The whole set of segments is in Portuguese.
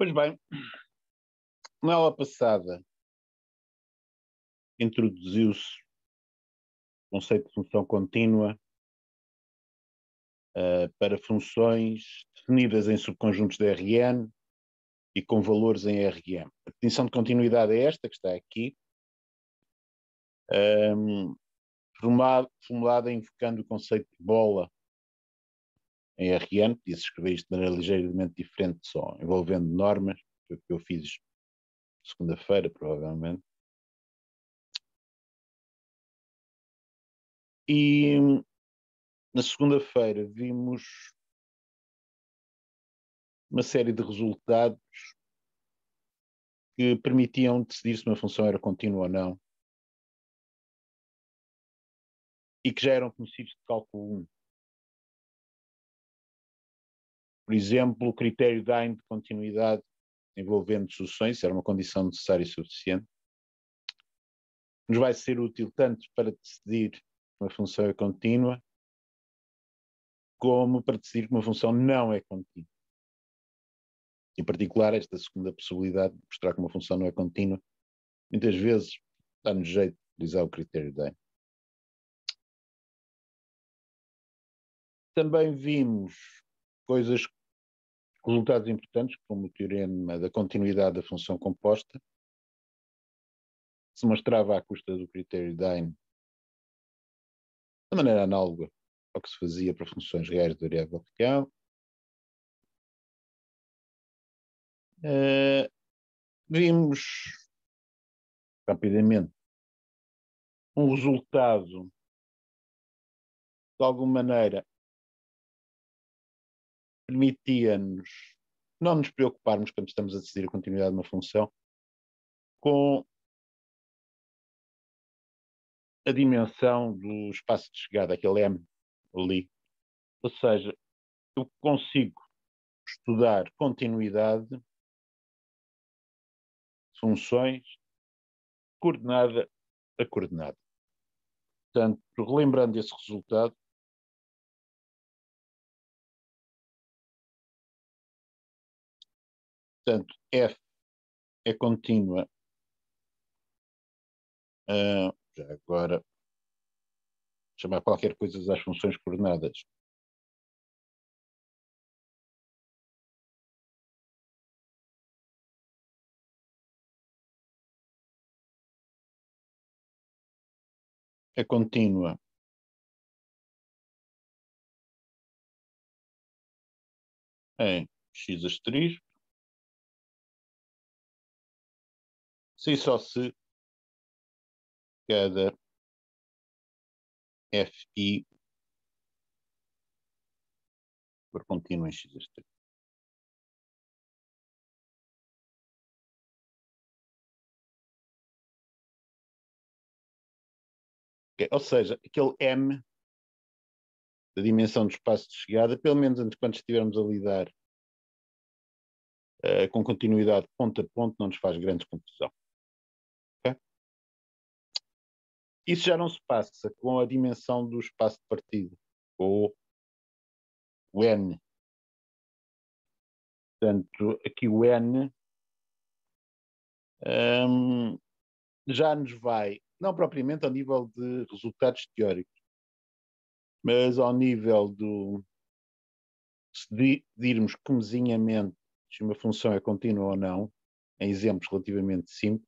Pois bem, na aula passada introduziu-se o conceito de função contínua para funções definidas em subconjuntos de Rn e com valores em Rm. A definição de continuidade é esta, que está aqui, formulada invocando o conceito de bola em Rn. Podia-se escrever isto de maneira ligeiramente diferente, só envolvendo normas, que eu fiz segunda-feira, provavelmente. E na segunda-feira vimos uma série de resultados que permitiam decidir se uma função era contínua ou não e que já eram conhecidos de cálculo 1. Por exemplo, o critério Dine de continuidade envolvendo sucessões, era uma condição necessária e suficiente. Nos vai ser útil tanto para decidir que uma função é contínua, como para decidir que uma função não é contínua. Em particular, esta segunda possibilidade de mostrar que uma função não é contínua, muitas vezes dá-nos jeito de utilizar o critério Dine. Também vimos resultados importantes, como o teorema da continuidade da função composta, que se mostrava à custa do critério Dine, de maneira análoga ao que se fazia para funções reais de variável real. Vimos rapidamente um resultado, de alguma maneira, permitia-nos não nos preocuparmos quando estamos a decidir a continuidade de uma função com a dimensão do espaço de chegada, aquele M ali. Ou seja, eu consigo estudar continuidade de funções coordenada a coordenada. Portanto, relembrando esse resultado, portanto, F é contínua, já agora, chamar qualquer coisa às funções coordenadas. É contínua em x asterisco, se e só se cada fi for contínua em x asterisco. Okay. Ou seja, aquele M da dimensão do espaço de chegada, pelo menos quando estivermos a lidar com continuidade ponto a ponto, não nos faz grande confusão. Okay? Isso já não se passa com a dimensão do espaço de partida, ou o N. Portanto, aqui o N já nos vai, não propriamente ao nível de resultados teóricos, mas ao nível do se decidirmos comezinhamente se uma função é contínua ou não, em exemplos relativamente simples,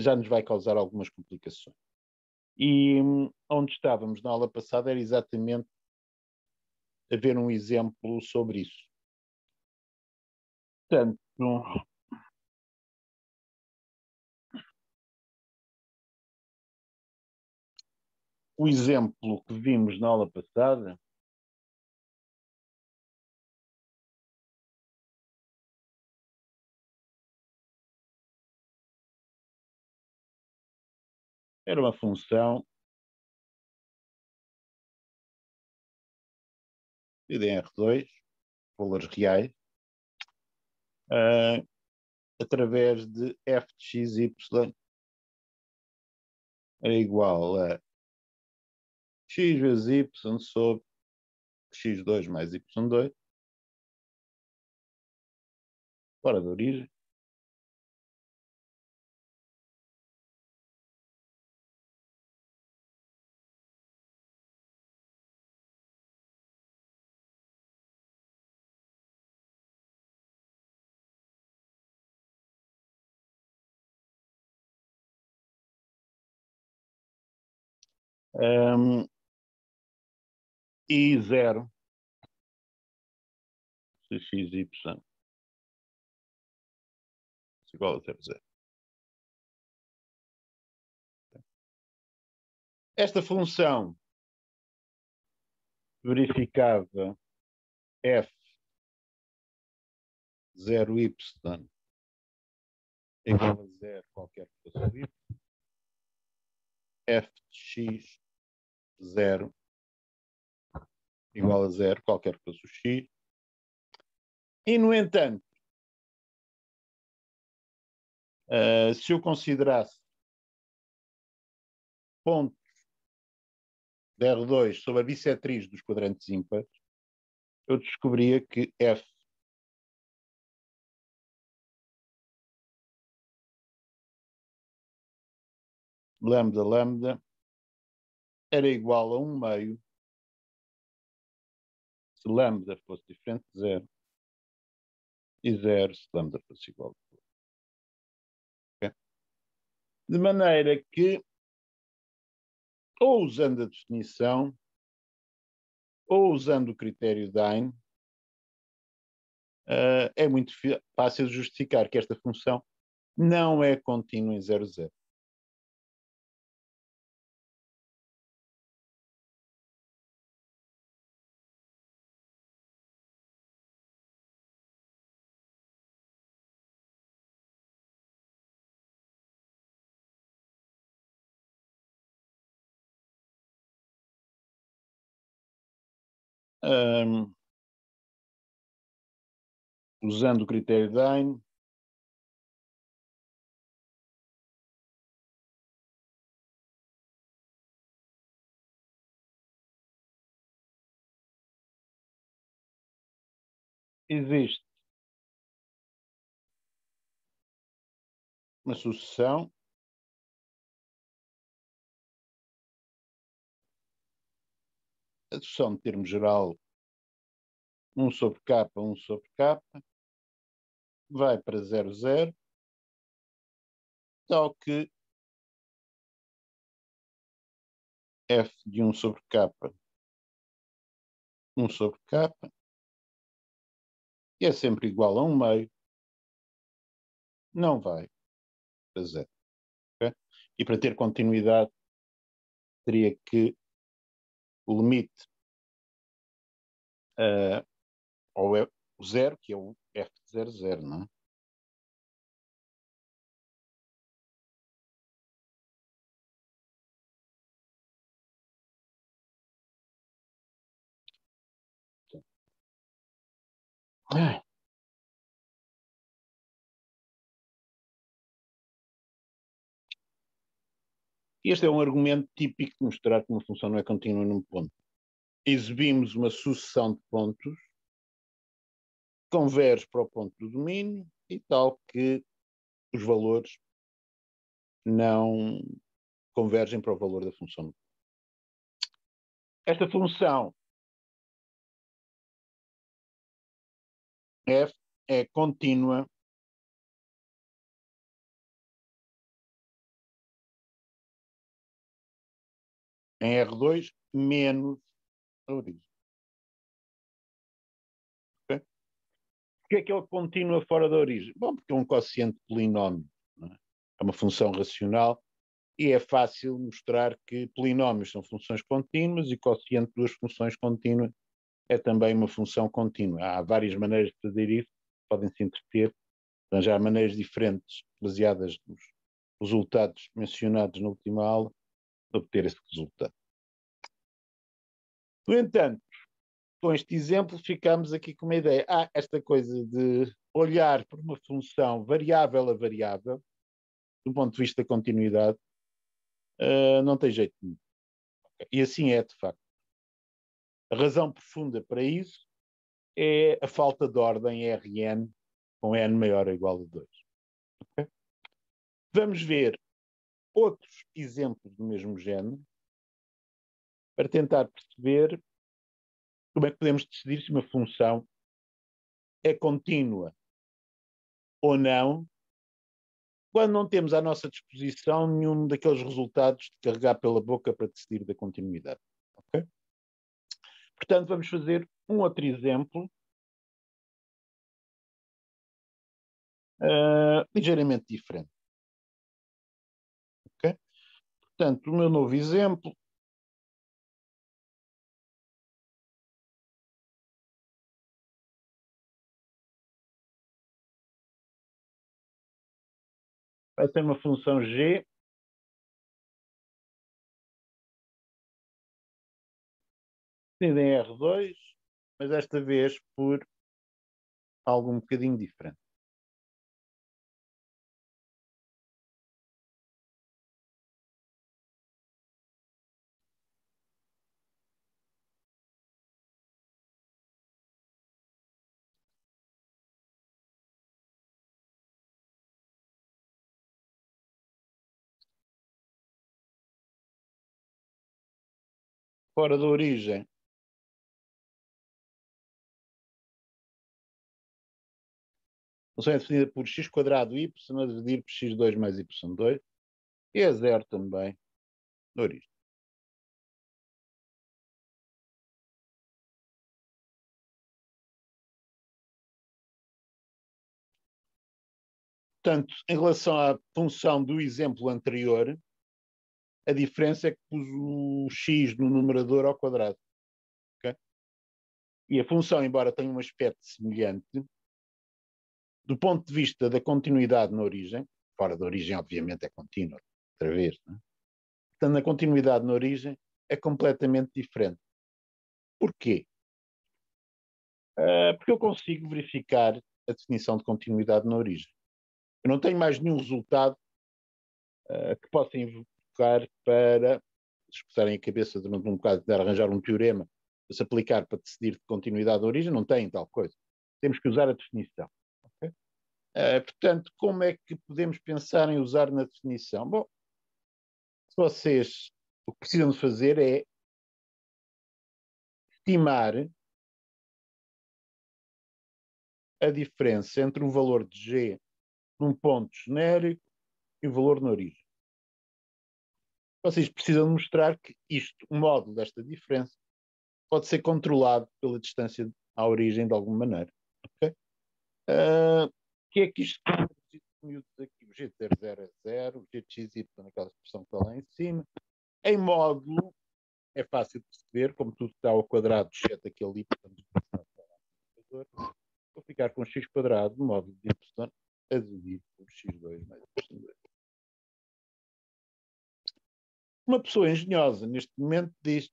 já nos vai causar algumas complicações. E onde estávamos na aula passada era exatamente a ver um exemplo sobre isso. Portanto, o exemplo que vimos na aula passada era uma função de R2, valores reais, através de f de x, y é igual a x vezes y sobre x2 mais y2, fora da origem. E zero, se x, y é igual a 0, 0. Esta função verificava f 0y igual a 0 qualquer que fosse o y, f de x 0 igual a 0 qualquer que fosse o x. E, no entanto, se eu considerasse pontos de R2 sobre a bissetriz dos quadrantes ímpares, eu descobria que f lambda lambda era igual a 1 meio se lambda fosse diferente de 0 e 0 se lambda fosse igual a 0. Okay? De maneira que, ou usando a definição, ou usando o critério Dine, é muito fácil justificar que esta função não é contínua em 0, 0. Usando o critério Dine, existe uma sucessão a sucessão de termo geral 1 sobre k, 1 sobre k, vai para 0, 0, tal que f de 1 sobre k, 1 sobre k, que é sempre igual a 1 meio, não vai para 0. Okay? E para ter continuidade, teria que o limite ou é o 0, que é o f de 0, 0, não é? Este é um argumento típico de mostrar que uma função não é contínua num ponto. Exibimos uma sucessão de pontos, converge para o ponto do domínio e tal que os valores não convergem para o valor da função. Esta função f é contínua em R2 menos a origem. Okay? Porquê é que ele continua fora da origem? Bom, porque é um quociente polinómio. Não é? É uma função racional e é fácil mostrar que polinómios são funções contínuas e quociente de duas funções contínuas é também uma função contínua. Há várias maneiras de fazer isso, podem-se entreter, mas há maneiras diferentes, baseadas nos resultados mencionados na última aula, de obter esse resultado. No entanto, com este exemplo, ficamos aqui com uma ideia. Esta coisa de olhar por uma função variável a variável, do ponto de vista da continuidade, não tem jeito nenhum. E assim é, de facto. A razão profunda para isso é a falta de ordem Rn com n maior ou igual a 2. Okay? Vamos ver outros exemplos do mesmo género para tentar perceber como é que podemos decidir se uma função é contínua ou não, quando não temos à nossa disposição nenhum daqueles resultados de carregar pela boca para decidir da continuidade. Okay? Portanto, vamos fazer um outro exemplo ligeiramente diferente. Okay? Portanto, o meu novo exemplo vai ser uma função g definida em R2, mas desta vez por algo um bocadinho diferente. Fora da origem, a função é definida por x² y a dividir por x2 mais y2 e é zero também na origem. Portanto, em relação à função do exemplo anterior, a diferença é que pus o x no numerador ao quadrado. Okay? E a função, embora tenha um aspecto semelhante, do ponto de vista da continuidade na origem, fora da origem, obviamente, é contínua, outra vez. Não é? Portanto, na continuidade na origem é completamente diferente. Porquê? Porque eu consigo verificar a definição de continuidade na origem. Eu não tenho mais nenhum resultado que possa invocar para espetarem a cabeça durante um bocado de arranjar um teorema para se aplicar para decidir de continuidade da origem, não tem tal coisa. Temos que usar a definição. Okay? Portanto, como é que podemos pensar em usar na definição? Bom, se vocês o que precisam de fazer é estimar a diferença entre o valor de G num ponto genérico e o valor na origem. Vocês precisam mostrar que isto, o módulo desta diferença, pode ser controlado pela distância à origem de alguma maneira. Okay? Que é que isto aqui? O g de 0 é 0, o g de x, y, naquela expressão que está lá em cima. Em módulo, é fácil de perceber, como tudo está ao quadrado, exceto aquele y, vou ficar com x² módulo de y a dividir por x2 mais y2. Uma pessoa engenhosa, neste momento, diz: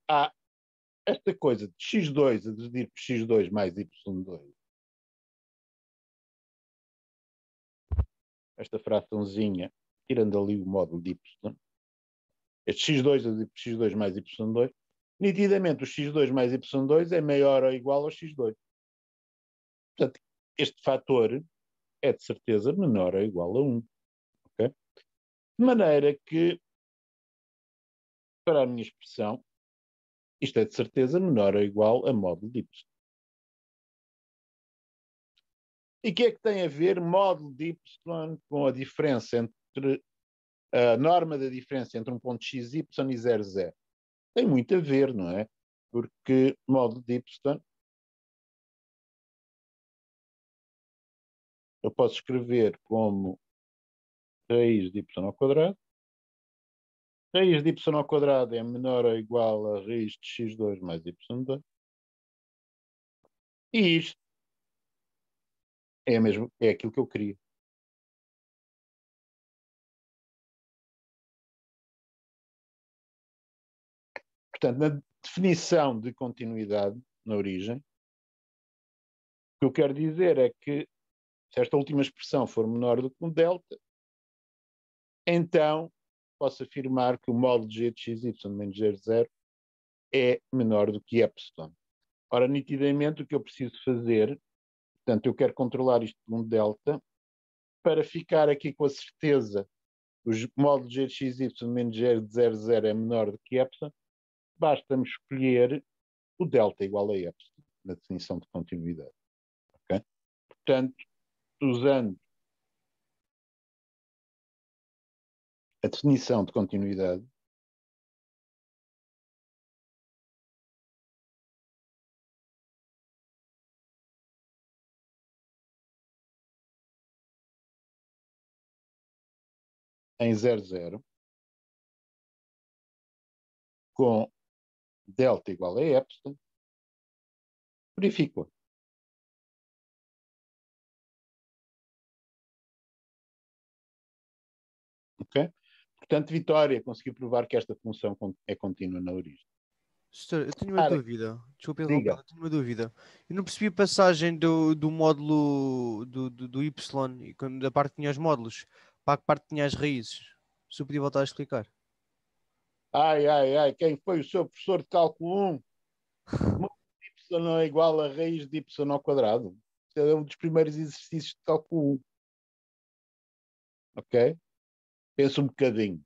esta coisa de x2 a dividir por x2 mais y2, esta fraçãozinha, tirando ali o módulo de y, este x2 a dividir por x2 mais y2, nitidamente o x2 mais y2 é maior ou igual ao x2. Portanto, este fator é de certeza menor ou igual a 1. Okay? De maneira que, para a minha expressão, isto é de certeza menor ou igual a módulo de y. E o que é que tem a ver módulo de y com a diferença entre a norma da diferença entre um ponto x, y e 0, 0? Tem muito a ver, não é? Porque módulo de y eu posso escrever como raiz de y ao quadrado. Raiz de y ao quadrado é menor ou igual a raiz de x2 mais y2. E isto é aquilo que eu queria. Portanto, na definição de continuidade na origem, o que eu quero dizer é que se esta última expressão for menor do que um delta, então posso afirmar que o módulo de g de x, y menos g de 0 é menor do que epsilon. Ora, nitidamente, o que eu preciso fazer Portanto, eu quero controlar isto de um delta para ficar aqui com a certeza os módulos de xy menos 0,00 é menor do que epsilon, basta-me escolher o delta igual a epsilon na definição de continuidade. Okay? Portanto, usando a definição de continuidade, em 0,0, com delta igual a epsilon, verifico-a. Ok? Portanto, Vitória conseguiu provar que esta função é contínua na origem. Doutor, eu tenho uma dúvida. Desculpe interromper, Diga. eu tenho uma dúvida. Eu não percebi a passagem do módulo do Y, e quando da parte que tinha os módulos, para a parte que tinha as raízes. Se eu podia voltar a explicar. Ai, quem foi o seu professor de cálculo 1? Y não é igual a raiz de Y ao quadrado. Isso é um dos primeiros exercícios de cálculo 1. Ok? Pensa um bocadinho.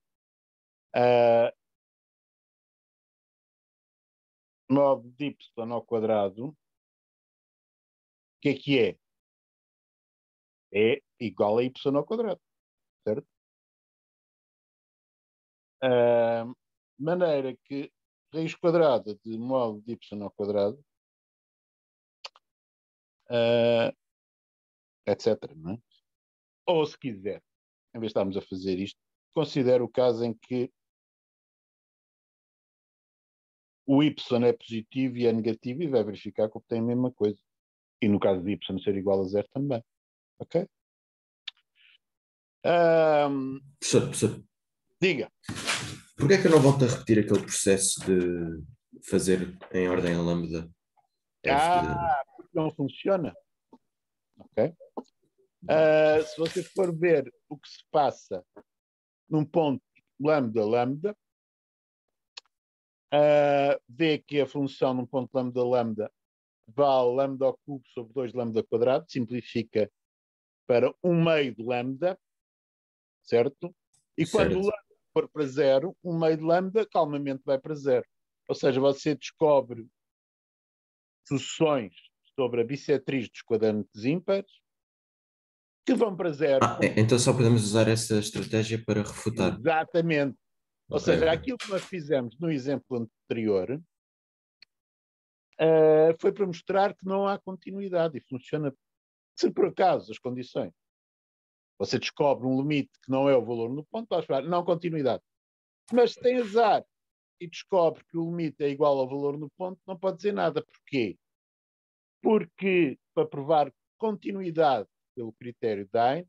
9 de Y ao quadrado, o que é? É igual a Y ao quadrado. Certo? Maneira que raiz quadrada de 9 de Y ao quadrado, etc. Não é? Ou, se quiser, em vez de estarmos a fazer isto, considere o caso em que o Y é positivo e é negativo e vai verificar que obtém a mesma coisa. E no caso de Y ser igual a 0 também. Ok? Professor, Diga. porquê é que eu não volto a repetir aquele processo de fazer em ordem lambda? Porque não funciona. Ok? Se você for ver o que se passa num ponto lambda, vê que a função num ponto lambda vale lambda ao cubo sobre 2 lambda quadrado, simplifica para 1 meio de lambda, certo? E quando o lambda for para 0, 1 meio de lambda calmamente vai para 0. Ou seja, você descobre sucessões sobre a bissetriz dos quadrantes ímpares que vão para 0. Então só podemos usar essa estratégia para refutar. Exatamente. Ou Okay, seja, okay. aquilo que nós fizemos no exemplo anterior foi para mostrar que não há continuidade e funciona se por acaso as condições. Você descobre um limite que não é o valor no ponto, vai falar, não continuidade. Mas se tem azar e descobre que o limite é igual ao valor no ponto, não pode dizer nada. Porquê? Porque para provar continuidade pelo critério Dine,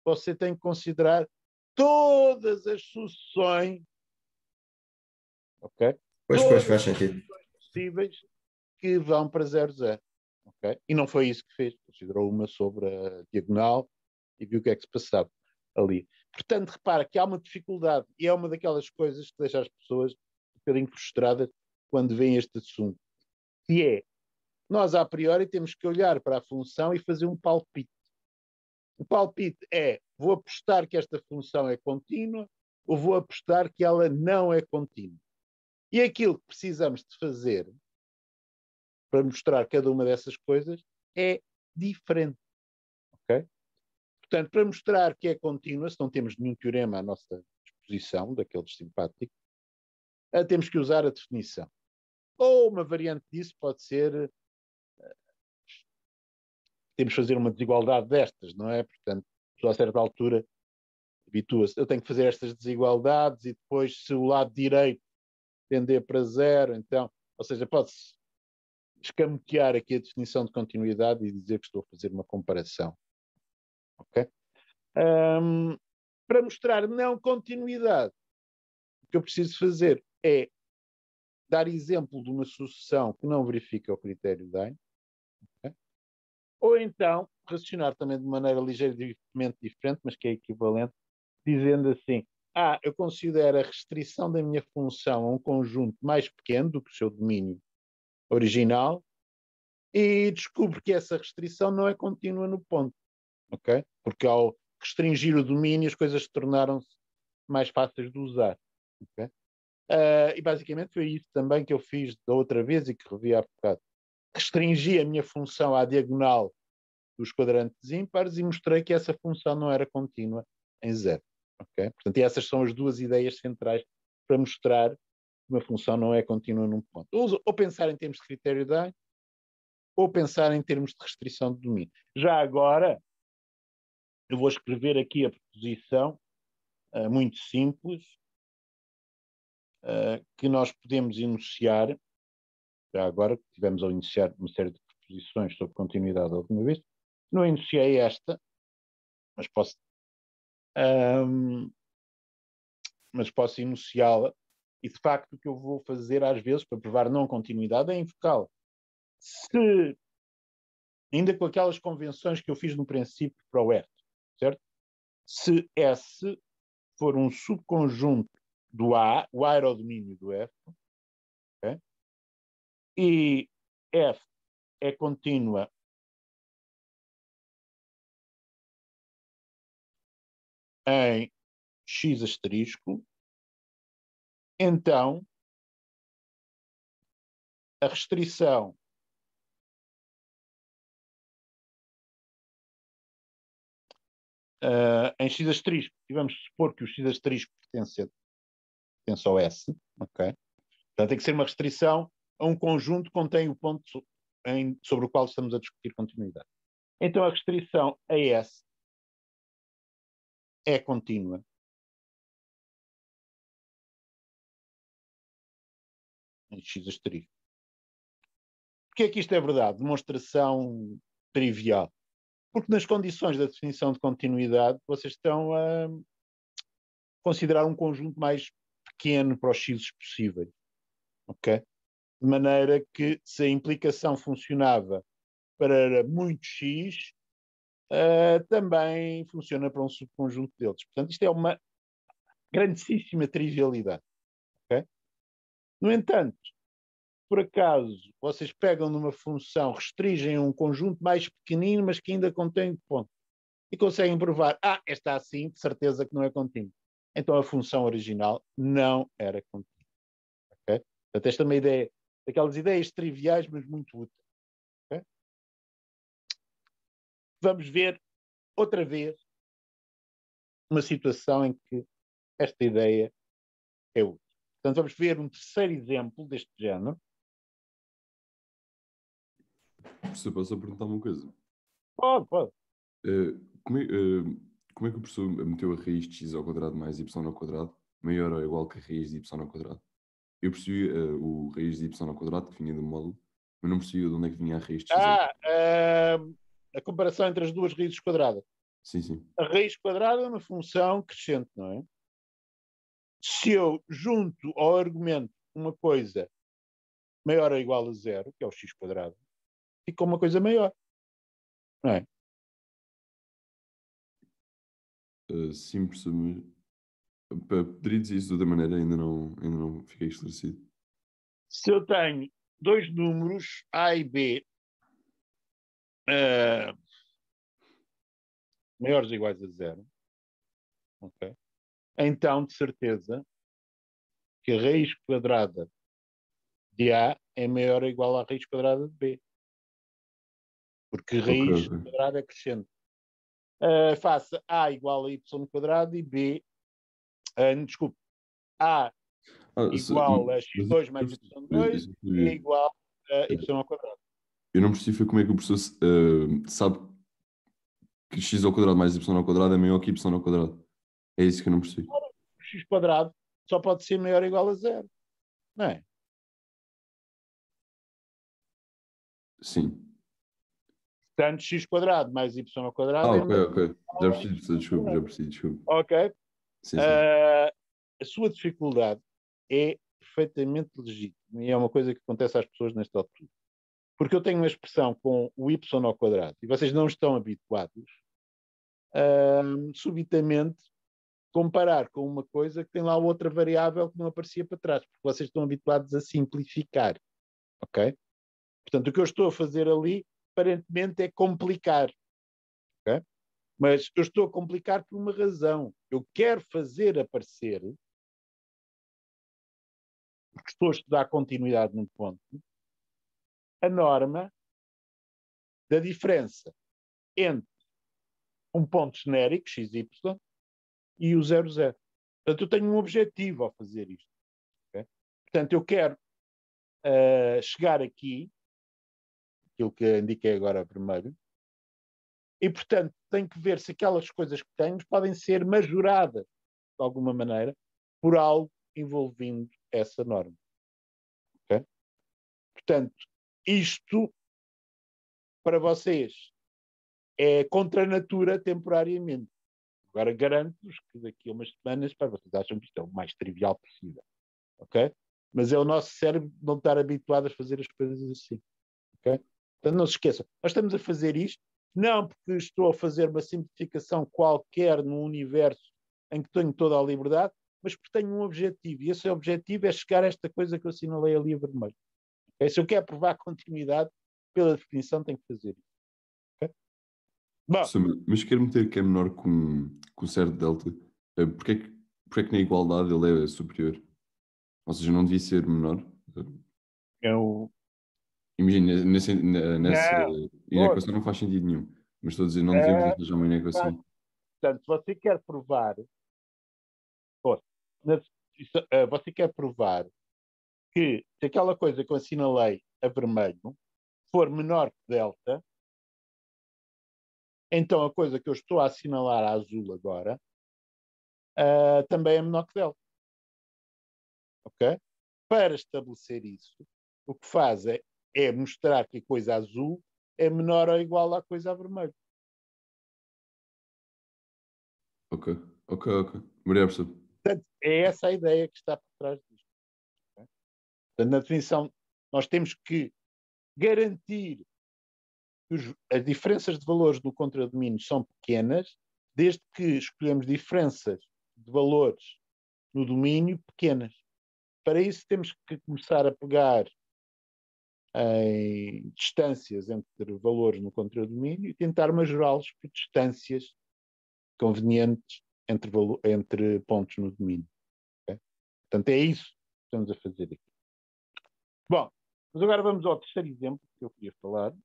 você tem que considerar todas as sucessões, ok? Pois Todas faz as sentido. sucessões possíveis que vão para 0,0. Okay? E não foi isso que fez. Considerou uma sobre a diagonal e viu o que é que se passava ali. Portanto, repara que há uma dificuldade e é uma daquelas coisas que deixa as pessoas um bocadinho frustradas quando veem este assunto. Que é, nós a priori temos que olhar para a função e fazer um palpite. O palpite é, vou apostar que esta função é contínua ou vou apostar que ela não é contínua. E aquilo que precisamos de fazer para mostrar cada uma dessas coisas é diferente. Okay? Portanto, para mostrar que é contínua, se não temos nenhum teorema à nossa disposição, daqueles simpáticos, temos que usar a definição. Ou uma variante disso pode ser temos que fazer uma desigualdade destas, não é? Portanto, a certa altura habitua-se, eu tenho que fazer estas desigualdades e depois se o lado direito tender para 0, então, ou seja, pode-se escamotear aqui a definição de continuidade e dizer que estou a fazer uma comparação. Ok? Para mostrar não continuidade, o que eu preciso fazer é dar exemplo de uma sucessão que não verifica o critério Dine, okay? Ou então racionar também de maneira ligeiramente diferente, mas que é equivalente, dizendo assim, eu considero a restrição da minha função a um conjunto mais pequeno do que o seu domínio original, e descubro que essa restrição não é contínua no ponto, ok? Porque ao restringir o domínio as coisas tornaram-se mais fáceis de usar, ok? E basicamente foi isso também que eu fiz da outra vez e que revi há bocado. Restringi a minha função à diagonal dos quadrantes ímpares e mostrei que essa função não era contínua em zero. Okay? Portanto, essas são as duas ideias centrais para mostrar que uma função não é contínua num ponto. Ou pensar em termos de critério de Einstein, ou pensar em termos de restrição de domínio. Já agora, eu vou escrever aqui a proposição muito simples que nós podemos enunciar, já agora que tivemos a iniciar uma série de proposições sobre continuidade alguma vez. Não enunciei esta, mas posso enunciá-la, e de facto o que eu vou fazer às vezes para provar não continuidade é invocá-la. Se, ainda com aquelas convenções que eu fiz no princípio para o F, certo? Se S for um subconjunto do A, o A era o domínio do F, okay? E F é contínua em X asterisco, então a restrição em X asterisco, e vamos supor que o X asterisco pertence ao S, ok? Portanto, tem que ser uma restrição a um conjunto que contém o ponto sobre o qual estamos a discutir continuidade. Então a restrição a S é contínua. Em X asterisco. Porquê é que isto é verdade? Demonstração trivial. Porque nas condições da definição de continuidade, vocês estão a considerar um conjunto mais pequeno para os X possíveis. Ok? De maneira que, se a implicação funcionava para muito X, também funciona para um subconjunto deles. Portanto, isto é uma grandíssima trivialidade. Okay? No entanto, por acaso, vocês pegam numa função, restringem um conjunto mais pequenino, mas que ainda contém ponto, e conseguem provar, esta assim, de certeza que não é contínua. Então a função original não era contínua. Okay? Portanto, esta é uma ideia, daquelas ideias triviais, mas muito úteis. Okay? Vamos ver outra vez uma situação em que esta ideia é útil. Portanto, vamos ver um terceiro exemplo deste género. Professor, posso só perguntar uma coisa? Pode. Como é que o professor meteu a raiz de x ao quadrado mais y ao quadrado maior ou igual que a raiz de y ao quadrado? Eu percebi o raiz de y ao quadrado que vinha do módulo, mas não percebi de onde é que vinha a raiz de x ao quadrado. A comparação entre as duas raízes quadradas. Sim. A raiz quadrada é uma função crescente, não é? Se eu junto ao argumento uma coisa maior ou igual a zero, que é o x quadrado, fica uma coisa maior. Não é? Sim, professor, mas poderia dizer isso de outra maneira, ainda não fiquei esclarecido. Se eu tenho dois números, A e B, maiores ou iguais a zero, okay? Então, de certeza, que a raiz quadrada de A é maior ou igual à raiz quadrada de B. Porque raiz quadrada é crescente. Faça A igual a y quadrado e B, desculpe, A igual a x2 mais y2 é igual a y ao quadrado. Eu não percebi como é que o professor sabe que x ao quadrado mais y ao quadrado é maior que y ao quadrado. É isso que eu não percebi. O x quadrado só pode ser maior ou igual a zero. Não é? Sim. Portanto, x quadrado mais y ao quadrado ok. Já percebi, desculpa. Ok? Sim. A sua dificuldade é perfeitamente legítima e é uma coisa que acontece às pessoas nesta altura. Porque eu tenho uma expressão com o y ao quadrado e vocês não estão habituados subitamente comparar com uma coisa que tem lá outra variável que não aparecia para trás, porque vocês estão habituados a simplificar. Ok? Portanto, o que eu estou a fazer ali, aparentemente, é complicar. Okay? Mas eu estou a complicar por uma razão. Eu quero fazer aparecer, porque estou a estudar continuidade num ponto, a norma da diferença entre um ponto genérico, XY, e o 00. Portanto, eu tenho um objetivo ao fazer isto. Okay? Portanto, eu quero chegar aqui, aquilo que indiquei agora vermelho, e, portanto, tenho que ver se aquelas coisas que tenho podem ser majoradas, de alguma maneira, por algo envolvendo essa norma. Okay? Portanto, isto, para vocês, é contra a natura temporariamente. Agora garanto-vos que daqui a umas semanas, para vocês acham que isto é o mais trivial possível. Ok? Mas é o nosso cérebro não estar habituado a fazer as coisas assim. Ok? Então não se esqueçam. Nós estamos a fazer isto, não porque estou a fazer uma simplificação qualquer no universo em que tenho toda a liberdade, mas porque tenho um objetivo. E esse objetivo é chegar a esta coisa que eu assinalei ali a vermelho. Okay? Se eu quero provar continuidade, pela definição, tenho que fazer isso. Okay? Bom, Mas quero meter que é menor com certo delta. Porque é que na igualdade ele é superior? Ou seja, não devia ser menor? eu... Imagina, nessa Não. inequação não faz sentido nenhum. Mas estou a dizer, não devemos É, arranjar uma inequação. portanto, se você quer provar, você quer provar que se aquela coisa que eu assinalei a vermelho for menor que delta, então a coisa que eu estou a assinalar a azul agora também é menor que delta. Ok? Para estabelecer isso, o que faz é mostrar que a coisa azul é menor ou igual à coisa a vermelho. Ok, ok. Maria percebe. Portanto, é essa a ideia que está por trás disto. Okay? Portanto, na definição, nós temos que garantir que as diferenças de valores no contradomínio são pequenas, desde que escolhemos diferenças de valores no domínio pequenas. Para isso temos que começar a pegar em distâncias entre valores no contradomínio e tentar majorá-los por distâncias convenientes entre pontos no domínio. Okay? Portanto, é isso que estamos a fazer aqui. Bom, mas agora vamos ao terceiro exemplo que eu queria falar.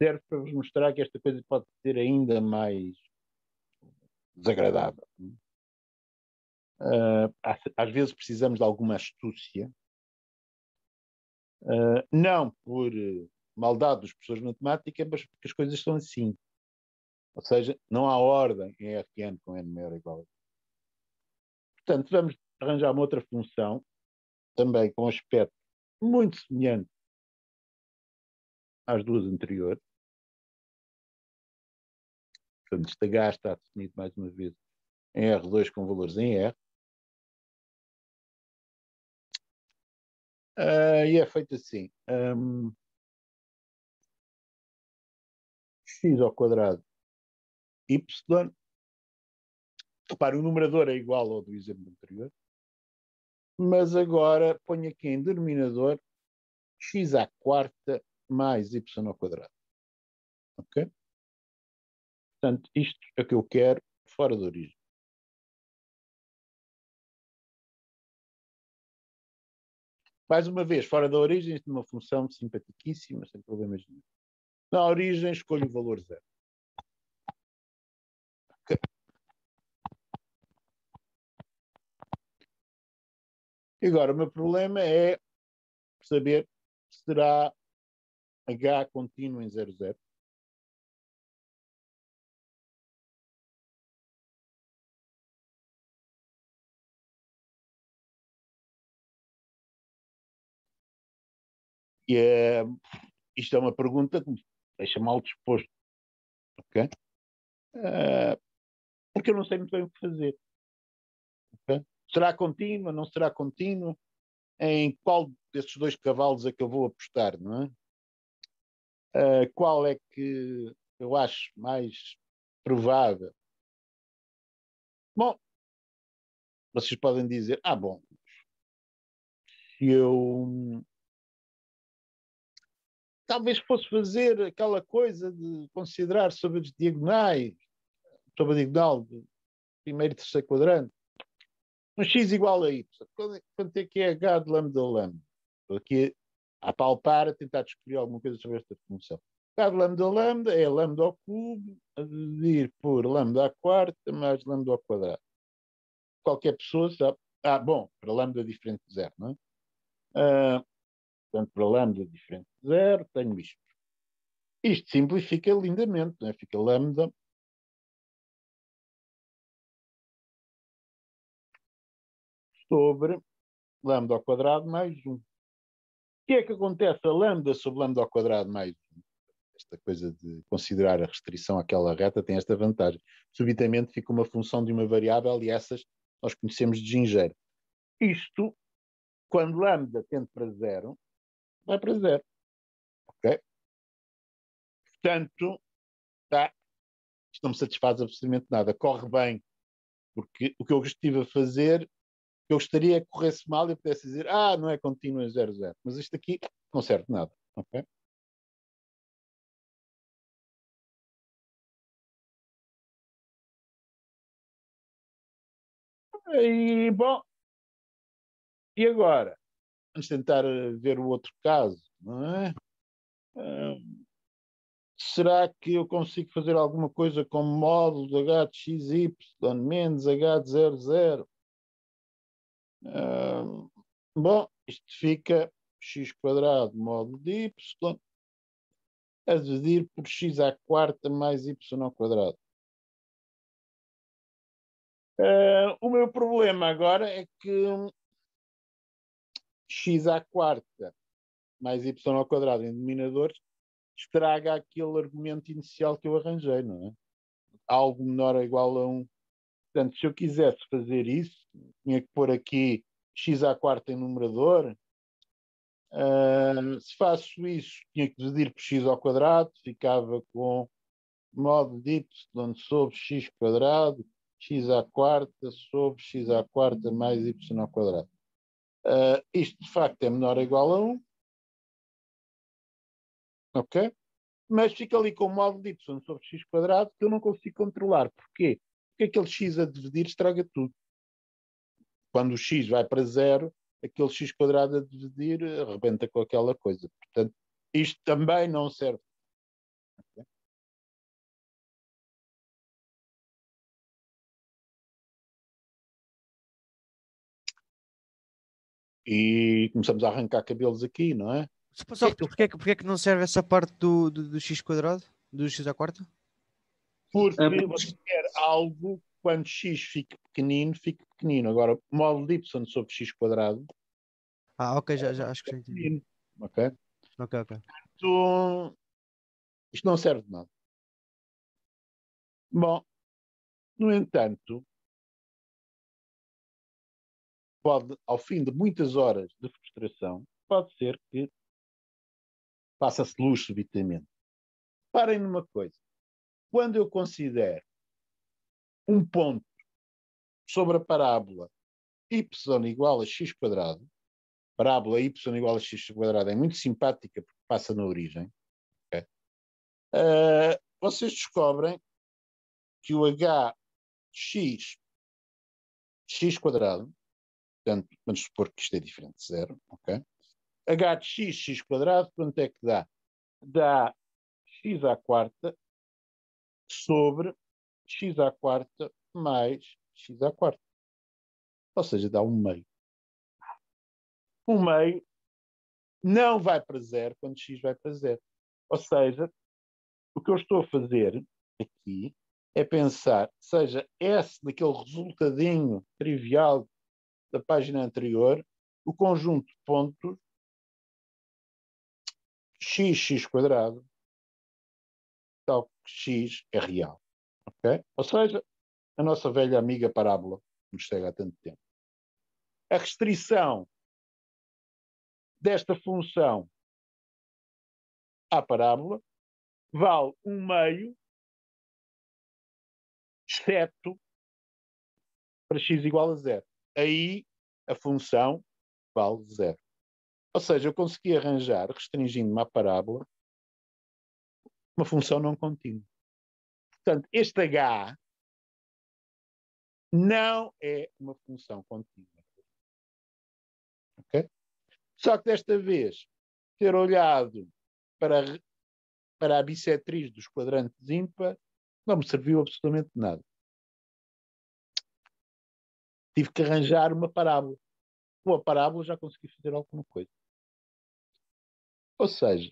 Serve para vos mostrar que esta coisa pode ser ainda mais desagradável. Às vezes precisamos de alguma astúcia, não por maldade dos professores de matemática, mas porque as coisas são assim. Ou seja, não há ordem em Rn com n maior ou igual a. Portanto, vamos arranjar uma outra função, também com um aspecto muito semelhante às duas anteriores. Portanto, este H está definido mais uma vez em R2 com valores em R. E é feito assim. X ao quadrado y. Repare, o numerador é igual ao do exemplo anterior. Mas agora ponho aqui em denominador x à quarta mais y ao quadrado. Ok? Portanto, isto é o que eu quero fora da origem. Mais uma vez, fora da origem, isto é uma função simpaticíssima, sem problemas nenhum. Na origem, escolho o valor 0. Okay. E agora, o meu problema é saber se será H contínuo em 00. E isto é uma pergunta que me deixa mal disposto. Ok? Porque eu não sei muito bem o que fazer. Okay? Será contínuo? Não será contínuo? Em qual desses dois cavalos é que eu vou apostar, não é? Qual é que eu acho mais provável. Bom, vocês podem dizer, bom, se eu talvez fosse fazer aquela coisa de considerar sobre as diagonais, sobre a diagonal do primeiro e terceiro quadrante, um x igual a y. Quanto é que é h de lambda ou lambda? Estou aqui a palpar, a tentar descobrir alguma coisa sobre esta função. H de lambda ou lambda é lambda ao cubo a dividir por lambda à quarta mais lambda ao quadrado. Qualquer pessoa sabe. Bom, para lambda diferente de zero, não é? Portanto, para lambda diferente de zero, tenho isto. Isto simplifica lindamente, não é? Fica lambda sobre lambda ao quadrado mais 1. O que é que acontece a lambda sobre lambda ao quadrado mais 1? Esta coisa de considerar a restrição àquela reta tem esta vantagem. Subitamente fica uma função de uma variável e essas nós conhecemos de gingeiro. Isto, quando lambda tende para zero, vai para zero. Ok? Portanto, isto não me satisfaz absolutamente nada. Corre bem, porque o que eu estive a fazer, o que eu gostaria é que corresse mal e eu pudesse dizer, não é contínuo em 0, 0. Mas isto aqui não serve de nada. Ok? E, bom, e agora? Vamos tentar ver o outro caso, não é? Será que eu consigo fazer alguma coisa com módulo de h de x, y menos h de 0, 0? Bom, isto fica x quadrado módulo de y a dividir por x à quarta mais y ao quadrado. O meu problema agora é que x à quarta mais y ao quadrado em denominadores estraga aquele argumento inicial que eu arranjei, não é? Algo menor ou igual a 1. Portanto, se eu quisesse fazer isso, tinha que pôr aqui x à quarta em numerador. Se faço isso, tinha que dividir por x ao quadrado, ficava com módulo de y sobre x quadrado, x à quarta sobre x à quarta mais y ao quadrado. Isto, de facto, é menor ou igual a 1. Ok? Mas fica ali com o módulo de y sobre x quadrado que eu não consigo controlar. Porquê? Porque aquele x a dividir estraga tudo. Quando o x vai para zero, aquele x quadrado a dividir arrebenta com aquela coisa. Portanto, isto também não serve. Okay? E começamos a arrancar cabelos aqui, não é? Só porque é que não serve essa parte do x quadrado? Do x à quarta? Porque você quer algo quando x fica pequenino. Agora, módulo de y sobre x quadrado. Ok, já acho que já entendi. Ok? Ok. Então, isto não serve de nada. Bom, no entanto, pode, ao fim de muitas horas de frustração, pode ser que faça-se luz subitamente. Parem numa coisa. Quando eu considero um ponto sobre a parábola y igual a x quadrado, parábola y igual a x quadrado é muito simpática porque passa na origem, okay? Vocês descobrem que o h x quadrado, portanto, vamos supor que isto é diferente de zero, ok? H de x quadrado, quanto é que dá? Dá x à quarta sobre x à quarta mais x à quarta. Ou seja, dá um meio. Um meio não vai para zero quando x vai para zero. Ou seja, o que eu estou a fazer aqui é pensar, seja S daquele resultadinho trivial da página anterior, o conjunto de pontos x quadrado, tal que x é real. Okay? Ou seja, a nossa velha amiga parábola, que nos segue há tanto tempo. A restrição desta função à parábola vale 1/2, exceto para x igual a 0. Aí a função vale 0. Ou seja, eu consegui arranjar, restringindo-me à parábola, uma função não contínua. Portanto, este h não é uma função contínua. Okay? Só que desta vez, ter olhado para a bissetriz dos quadrantes ímpar não me serviu absolutamente nada. Tive que arranjar uma parábola. Com a parábola já consegui fazer alguma coisa. Ou seja,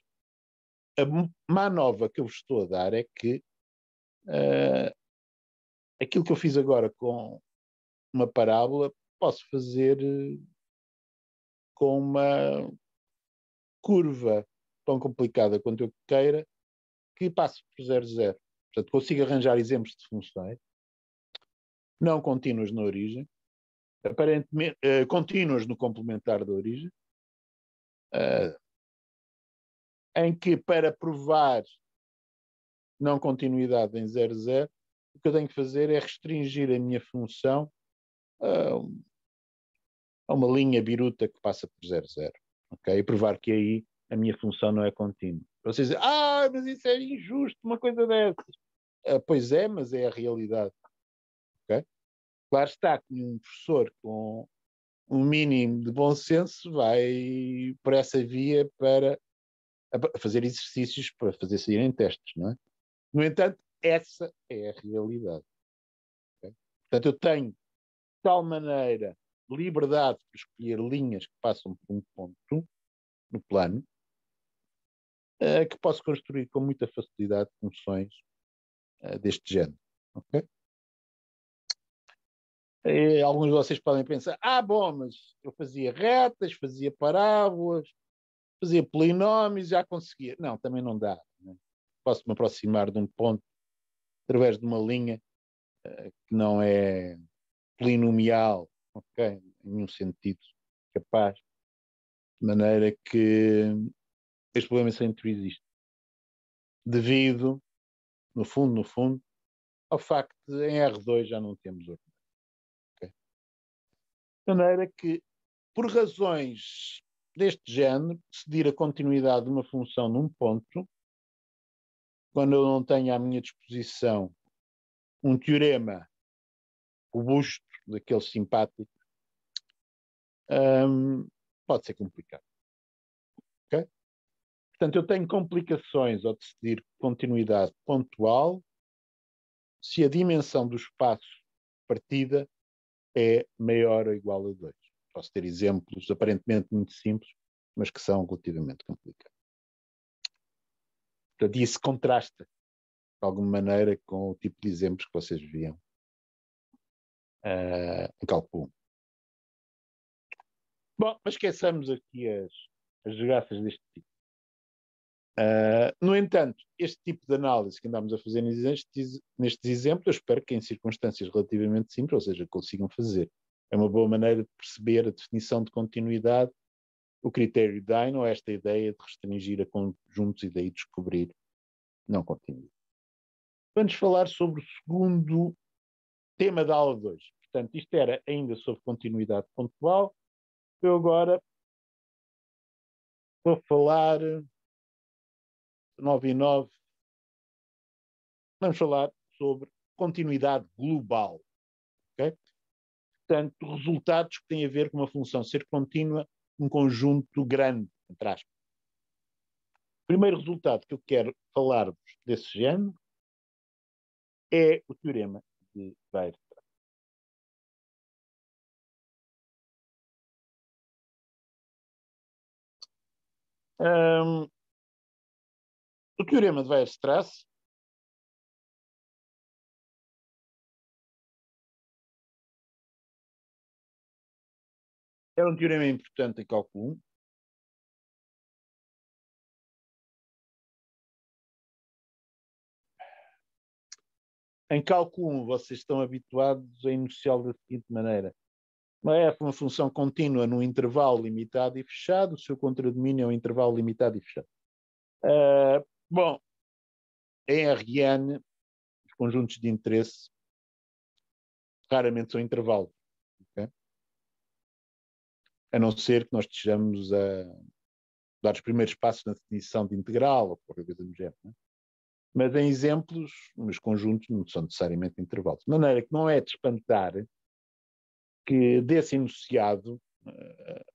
a má nova que eu vos estou a dar é que aquilo que eu fiz agora com uma parábola posso fazer com uma curva tão complicada quanto eu queira, que passo por 0,0. Portanto, consigo arranjar exemplos de funções não contínuas na origem, aparentemente contínuas no complementar da origem, em que, para provar não continuidade em 0,0, o que eu tenho que fazer é restringir a minha função a uma linha biruta que passa por 0,0. Okay? E provar que aí a minha função não é contínua. Vocês dizem, mas isso é injusto, uma coisa dessas. Pois é, mas é a realidade. Okay? Claro está que um professor com um mínimo de bom senso vai por essa via para fazer exercícios para fazer saírem testes, não é? No entanto, essa é a realidade. Okay? Portanto, eu tenho de tal maneira liberdade para escolher linhas que passam por um ponto no plano, que posso construir com muita facilidade funções deste género. Okay? Alguns de vocês podem pensar, bom, mas eu fazia retas, fazia parábolas, fazia polinómios, já conseguia. Não, também não dá. Né? Posso me aproximar de um ponto através de uma linha que não é polinomial, ok? Em nenhum sentido capaz, de maneira que este problema sempre existe. Devido, no fundo, ao facto de em R2 já não temos ordenado. Okay? De maneira que, por razões deste género, decidir a continuidade de uma função num ponto, quando eu não tenho à minha disposição um teorema robusto, daqueles simpáticos, pode ser complicado. Okay? Portanto, eu tenho complicações ao decidir continuidade pontual se a dimensão do espaço de partida é maior ou igual a 2. Posso ter exemplos aparentemente muito simples, mas que são relativamente complicados. Portanto, isso contrasta, de alguma maneira, com o tipo de exemplos que vocês viam em cálculo 1. Bom, mas esqueçamos aqui as desgraças deste tipo. No entanto, este tipo de análise que andamos a fazer nestes exemplos, eu espero que em circunstâncias relativamente simples, ou seja, consigam fazer. É uma boa maneira de perceber a definição de continuidade, o critério de Dino, esta ideia de restringir a conjuntos e daí descobrir não continuidade. Vamos falar sobre o segundo tema da aula 2. Portanto, isto era ainda sobre continuidade pontual. Eu agora vou falar 9 e 9. Vamos falar sobre continuidade global. Okay? Portanto, resultados que têm a ver com uma função ser contínua num conjunto grande, entre aspas. O primeiro resultado que eu quero falar-vos desse género é o teorema de Weierstrass. O teorema de Weierstrass é um teorema importante em cálculo 1. Em cálculo 1, vocês estão habituados a enunciá-lo da seguinte maneira. Uma f é uma função contínua num intervalo limitado e fechado, o seu contradomínio é um intervalo limitado e fechado. Bom, em RN, os conjuntos de interesse raramente são intervalos. Okay? A não ser que nós estejamos a dar os primeiros passos na definição de integral ou qualquer coisa do género. Né? Mas em exemplos, os conjuntos não são necessariamente intervalos. De maneira que não é de espantar que desse enunciado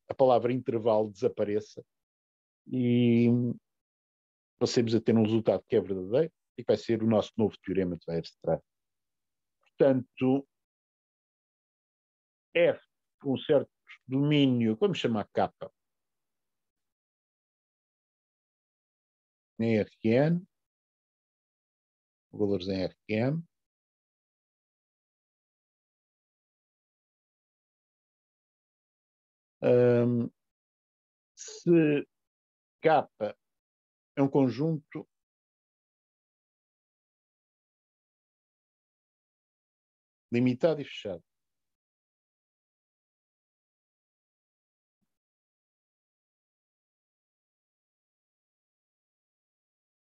a palavra intervalo desapareça e passemos a ter um resultado que é verdadeiro e que vai ser o nosso novo teorema de Weierstrass. Portanto, F com um certo domínio, vamos chamar K, em Rn, valores em Rn, se K é um conjunto limitado e fechado,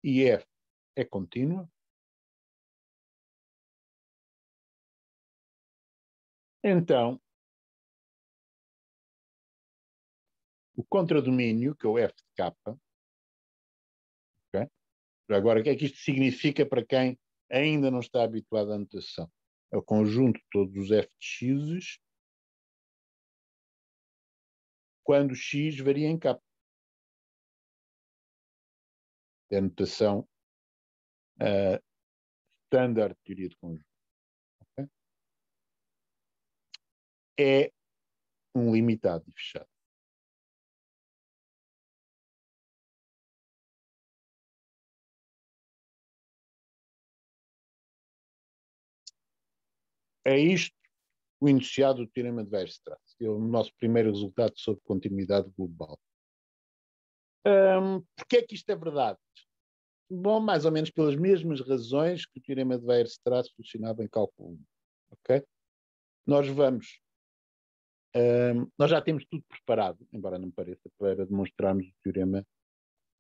e F é contínua, então o contradomínio, que é o F de K, okay? Agora, o que é que isto significa para quem ainda não está habituado à notação? É o conjunto de todos os F de X quando X varia em K. É a notação standard de teoria de conjunto. Okay? É um limitado e fechado. É isto o enunciado do teorema de Weierstrass. É o nosso primeiro resultado sobre continuidade global. Porquê é que isto é verdade? Bom, mais ou menos pelas mesmas razões que o teorema de Weierstrass funcionava em cálculo 1. Okay? Nós já temos tudo preparado, embora não pareça, para demonstrarmos o teorema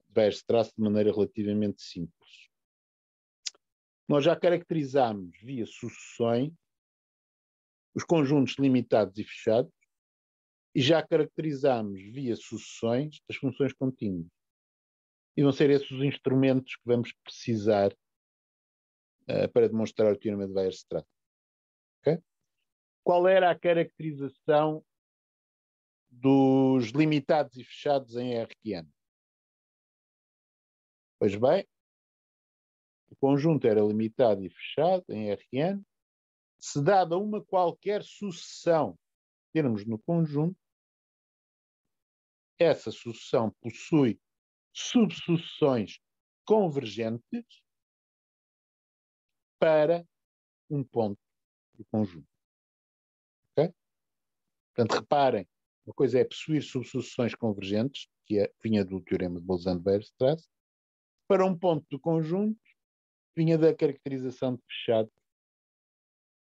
de Weierstrass de maneira relativamente simples. Nós já caracterizamos via sucessões os conjuntos limitados e fechados e já caracterizamos via sucessões as funções contínuas. E vão ser esses os instrumentos que vamos precisar para demonstrar o teorema de Weierstrass. Okay? Qual era a caracterização dos limitados e fechados em Rn? Pois bem, o conjunto era limitado e fechado em Rn, se dada uma qualquer sucessão de termos no conjunto, essa sucessão possui subsucessões convergentes para um ponto do conjunto. Okay? Portanto, reparem, uma coisa é possuir subsucessões convergentes, que vinha do teorema de Bolzano-Weierstrass, para um ponto do conjunto, vinha da caracterização de fechado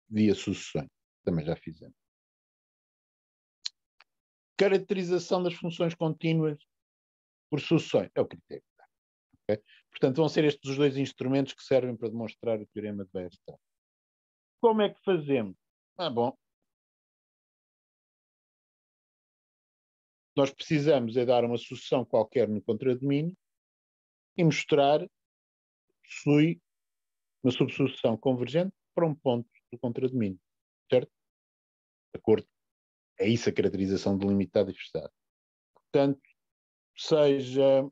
via sucessões. Também já fizemos. Caracterização das funções contínuas por sucessões. É o critério. Okay? Portanto, vão ser estes os dois instrumentos que servem para demonstrar o teorema de Weierstrass. Como é que fazemos? Bom, nós precisamos é dar uma sucessão qualquer no contradomínio e mostrar que possui uma subsucessão convergente para um ponto do contradomínio. Certo? De acordo? É isso a caracterização de limitado e fechado. Portanto, seja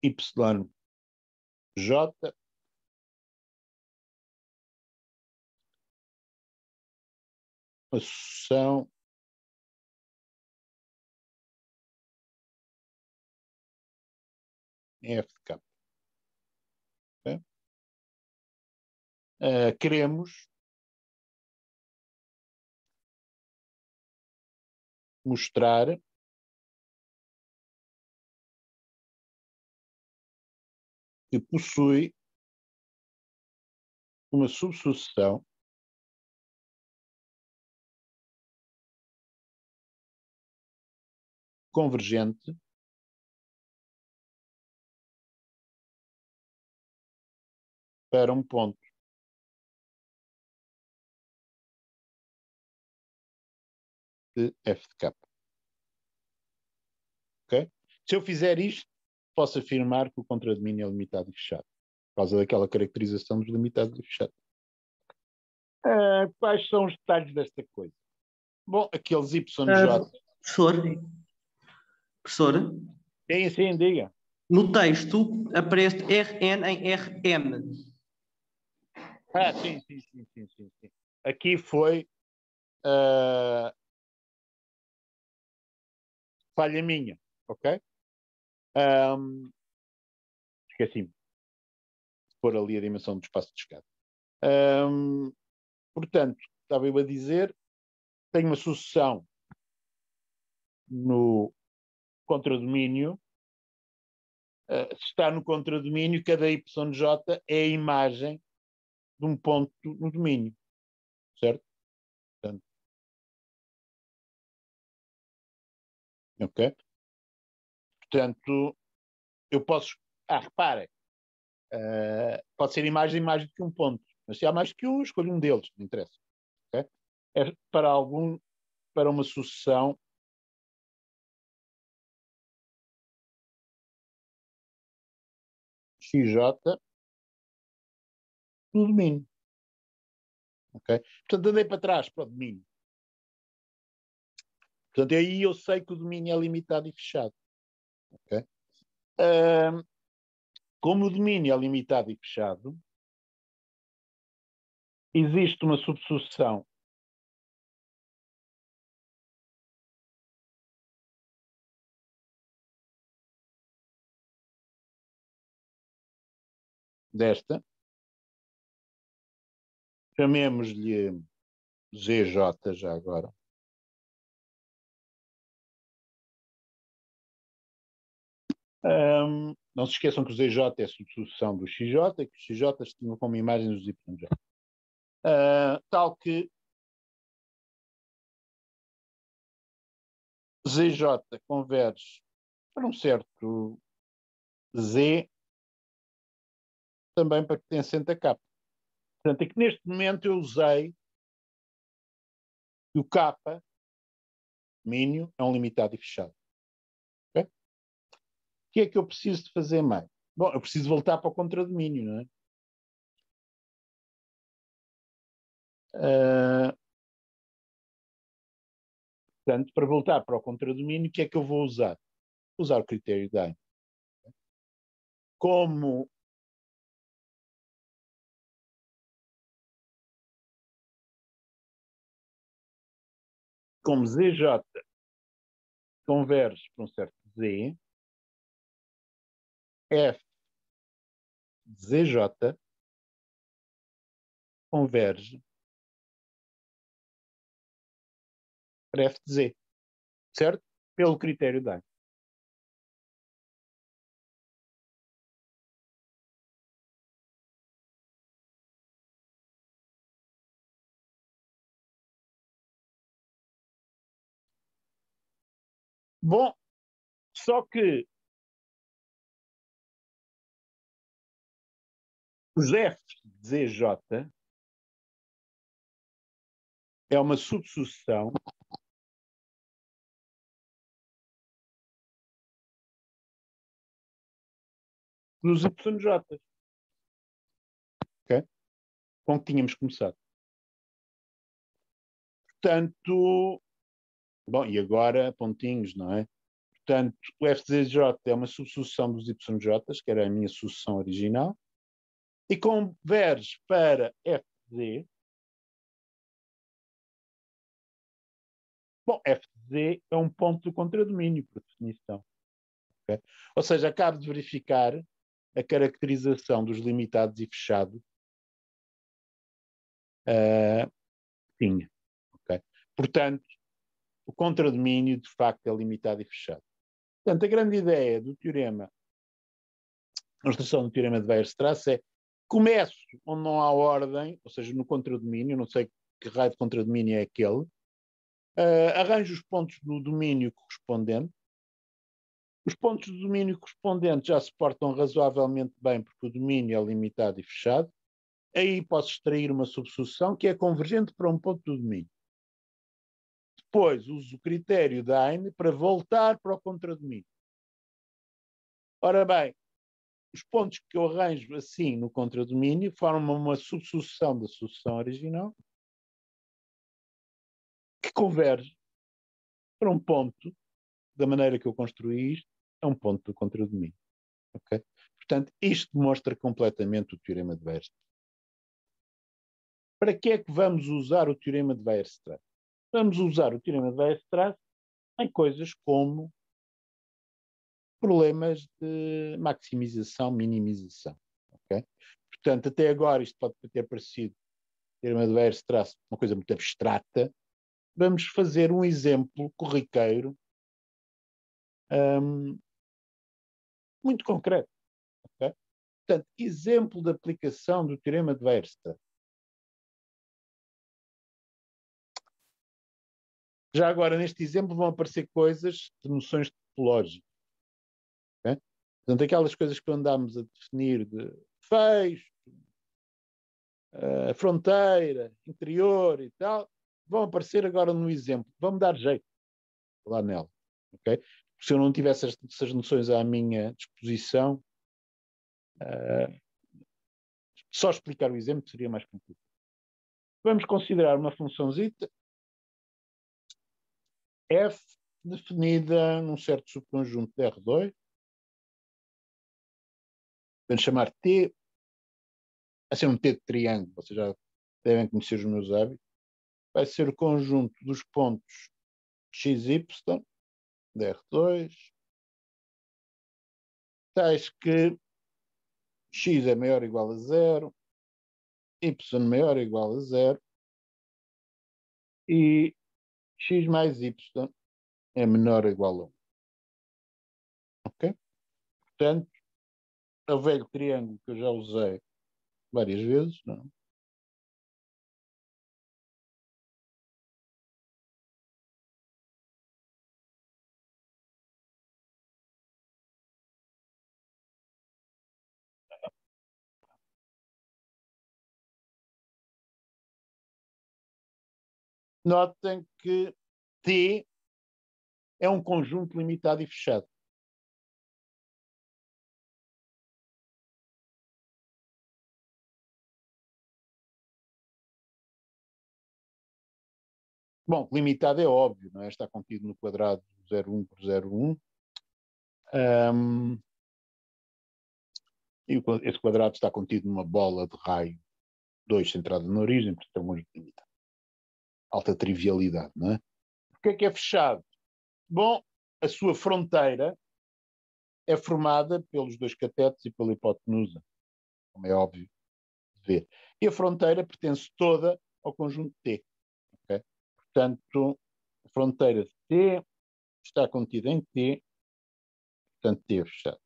YJ uma sucessão em F de K. Okay? Queremos mostrar que possui uma subsucessão convergente para um ponto de f de k. Ok? Se eu fizer isto, posso afirmar que o contradomínio é limitado e fechado, por causa daquela caracterização dos limitados e fechados. Quais são os detalhes desta coisa? Bom, aqueles YJ... Professor, Sim, diga. no texto aparece RN em RM. Sim. Aqui foi falha minha, ok? Esqueci-me de pôr ali a dimensão do espaço de escada. Portanto, estava eu a dizer, tenho uma sucessão no contradomínio. Se está no contradomínio, cada YJ é a imagem de um ponto no domínio, certo? Ok? Portanto, eu posso... reparem, pode ser imagem de que um ponto, mas se há mais que um, escolho um deles, não interessa. Okay? É para uma sucessão XJ no domínio. Okay? Portanto, andei para trás para o domínio. Portanto, aí eu sei que o domínio é limitado e fechado. Okay? Como o domínio é limitado e fechado, existe uma subsucessão desta, chamemos-lhe ZJ já agora. Não se esqueçam que o ZJ é a subsucessão do XJ e que os XJ tinham como imagem os YJ. Tal que ZJ converge para um certo Z também pertencente a K. Portanto, é que neste momento eu usei que o K mínimo é um limitado e fechado. Okay? O que é que eu preciso de fazer mais? Bom, eu preciso voltar para o contradomínio, não é? Portanto, para voltar para o contradomínio, o que é que eu vou usar? Usar o critério de Hain. Como ZJ converge para um certo Z, F de ZJ converge para F de Z, certo? Pelo critério de Hain. Bom, só que os F de ZJ é uma subsucessão dos YJ. Okay? Com que tínhamos começado. Portanto, bom, e agora pontinhos, não é? Portanto, o FZJ é uma subsucessão dos YJ, que era a minha sucessão original, e converge para FZ. Bom, FZ é um ponto do contradomínio, por definição. Okay? Ou seja, acabo de verificar a caracterização dos limitados e fechados. Tinha. Okay? Portanto, o contradomínio, de facto, é limitado e fechado. Portanto, a grande ideia do teorema, a construção do teorema de Weierstrass é: começo onde não há ordem, ou seja, no contradomínio, não sei que raio de contradomínio é aquele, arranjo os pontos do domínio correspondente. Os pontos do domínio correspondente já se portam razoavelmente bem, porque o domínio é limitado e fechado. Aí posso extrair uma subsucessão que é convergente para um ponto do domínio. Depois uso o critério da Heine para voltar para o contradomínio. Ora bem, os pontos que eu arranjo assim no contradomínio formam uma subsucessão da sucessão original que converge para um ponto, da maneira que eu construí isto, é um ponto do contradomínio. Okay? Portanto, isto demonstra completamente o teorema de Weierstrass. Para que é que vamos usar o teorema de Weierstrass? Vamos usar o teorema de Weierstrass em coisas como problemas de maximização, minimização. Okay? Portanto, até agora isto pode ter parecido o teorema de Weierstrass uma coisa muito abstrata. Vamos fazer um exemplo corriqueiro muito concreto. Okay? Portanto, exemplo de aplicação do teorema de Weierstrass. Já agora, neste exemplo, vão aparecer coisas de noções topológicas. Okay? Portanto, aquelas coisas que andámos a definir de fecho, fronteira, interior e tal, vão aparecer agora no exemplo. Vão-me dar jeito lá nela. Okay? Se eu não tivesse essas noções à minha disposição, só explicar o exemplo seria mais complicado. Vamos considerar uma função zeta f definida num certo subconjunto de R2. Vamos chamar T, a ser um T de triângulo, vocês já devem conhecer os meus hábitos. Vai ser o conjunto dos pontos x, y, de R2, tais que x é maior ou igual a 0, y maior ou igual a 0 e x mais y é menor ou igual a 1. Ok? Portanto, é o velho triângulo que eu já usei várias vezes, não é? Notem que T é um conjunto limitado e fechado. Bom, limitado é óbvio, não é? Está contido no quadrado 0,1 por 0,1. E esse quadrado está contido numa bola de raio 2 centrada na origem, portanto é um conjunto limitado. Alta trivialidade, não é? O que é fechado? Bom, a sua fronteira é formada pelos dois catetos e pela hipotenusa, como é óbvio de ver. E a fronteira pertence toda ao conjunto T. Okay? Portanto, a fronteira de T está contida em T, portanto T é fechado.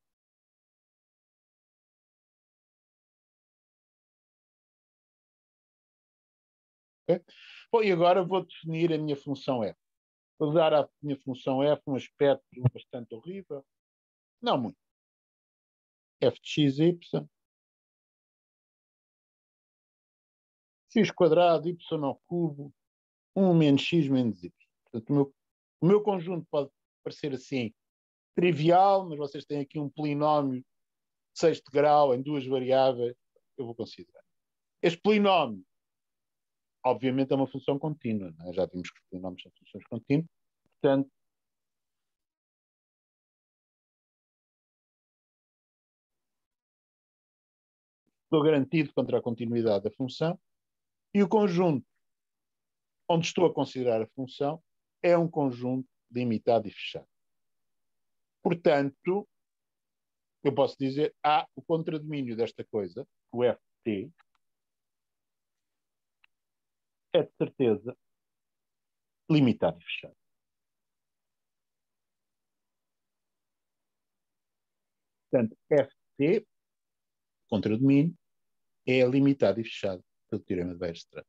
Okay? Bom, e agora vou definir a minha função f. Vou dar à minha função f um aspecto bastante horrível. Não muito. F de x, y, x quadrado, y ao cubo, 1 menos x menos y. Portanto, o meu conjunto pode parecer assim trivial, mas vocês têm aqui um polinómio de sexto grau em duas variáveis, eu vou considerar. Este polinómio, obviamente, é uma função contínua, não é? Já vimos que os polinómios são funções contínuas, portanto, estou garantido contra a continuidade da função, e o conjunto onde estou a considerar a função é um conjunto limitado e fechado. Portanto, eu posso dizer, o contradomínio desta coisa, o FT, é de certeza limitado e fechado. Portanto, FT, contradomínio, é limitado e fechado pelo teorema de Weierstrass.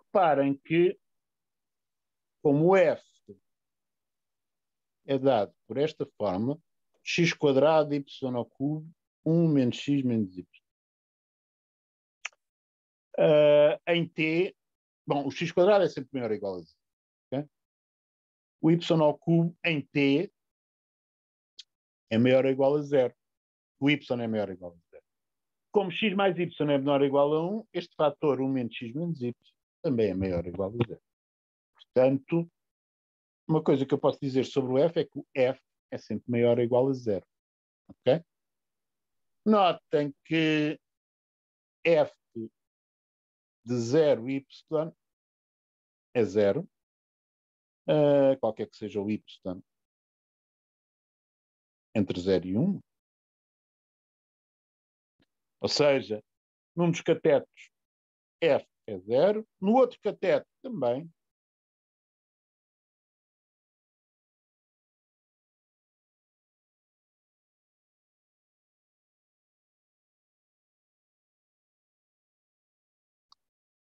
reparem que, como o f é dado por esta forma, x quadrado y ao cubo, 1 menos x menos y. Em t, bom, o x quadrado é sempre maior ou igual a 0. Okay? O y ao cubo em t é maior ou igual a 0. O y é maior ou igual a 0. Como x mais y é menor ou igual a 1, este fator 1 menos x menos y também é maior ou igual a 0. Portanto, uma coisa que eu posso dizer sobre o f é que o f é sempre maior ou igual a 0. Ok? Notem que f de 0y é 0. Qualquer que seja o y entre 0 e 1. Ou seja, num dos catetos f é 0, no outro cateto também.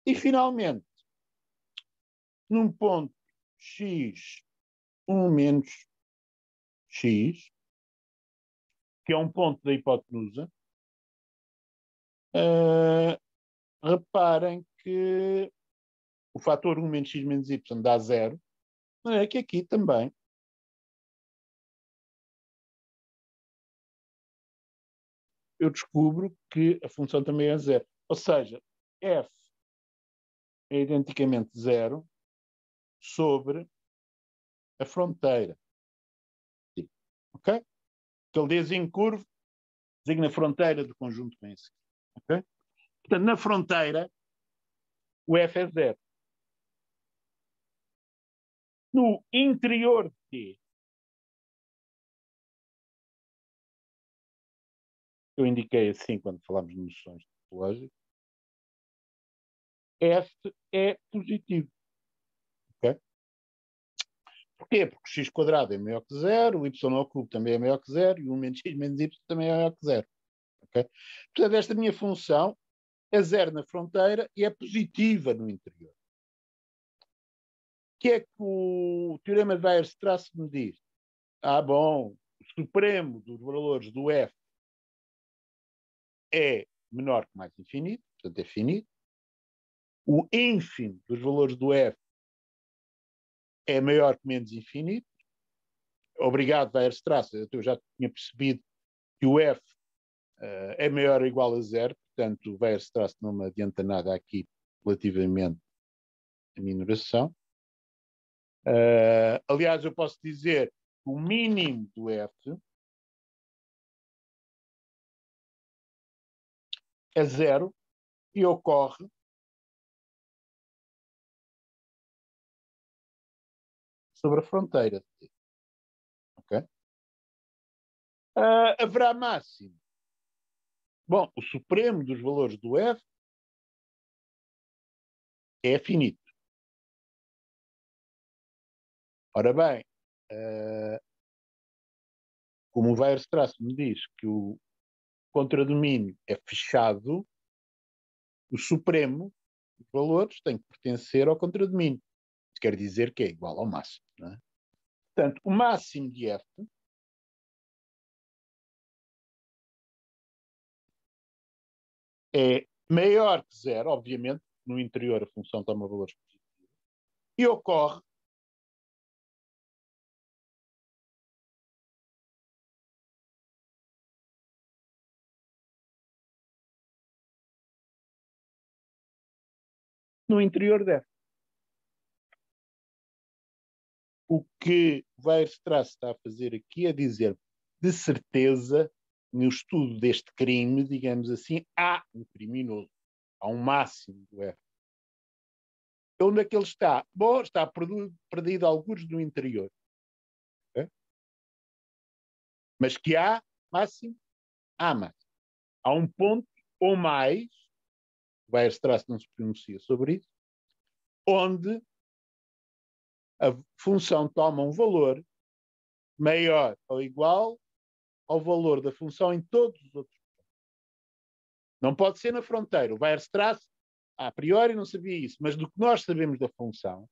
E finalmente, num ponto x 1 menos x, que é um ponto da hipotenusa, reparem que o fator 1 menos x menos y dá 0, não é que aqui também eu descubro que a função também é 0. Ou seja, f é identicamente 0 sobre a fronteira. Ok? Aquele Dzinho curvo designa a fronteira do conjunto com esse. Ok? Portanto, na fronteira, o f é 0. No interior de T, eu indiquei assim quando falámos de noções topológicas, f é positivo. Ok? Porquê? Porque x quadrado é maior que 0, o y ao cubo também é maior que 0 e o 1 menos x menos y também é maior que 0. Okay? Portanto, esta minha função é 0 na fronteira e é positiva no interior. O que é que o teorema de Weierstrass me diz? Bom, o supremo dos valores do f é menor que mais infinito, portanto é finito. O ínfimo dos valores do f é maior que menos infinito. Obrigado, Weierstrass. Eu já tinha percebido que o f é maior ou igual a 0, portanto o Weierstrass não me adianta nada aqui relativamente à minoração. Aliás, eu posso dizer que o mínimo do f é 0 e ocorre sobre a fronteira. Okay? Haverá máximo. Bom, o supremo dos valores do f é finito. Ora bem, como o Weierstrass me diz que o contradomínio é fechado, o supremo dos valores tem que pertencer ao contradomínio. Isso quer dizer que é igual ao máximo. Não é? Portanto, o máximo de f é maior que 0, obviamente, no interior a função toma valores positivos, e ocorre no interior de f. O que Weierstrass está a fazer aqui é dizer, de certeza, no estudo deste crime, digamos assim, há um criminoso, há um máximo do f. Onde é que ele está? Bom, está perdido alguns no interior. Okay? Mas que há máximo? Há máximo. Há um ponto ou mais, Weierstrass não se pronuncia sobre isso, onde a função toma um valor maior ou igual ao valor da função em todos os outros pontos. Não pode ser na fronteira. O Weierstrass a priori não sabia isso, mas do que nós sabemos da função,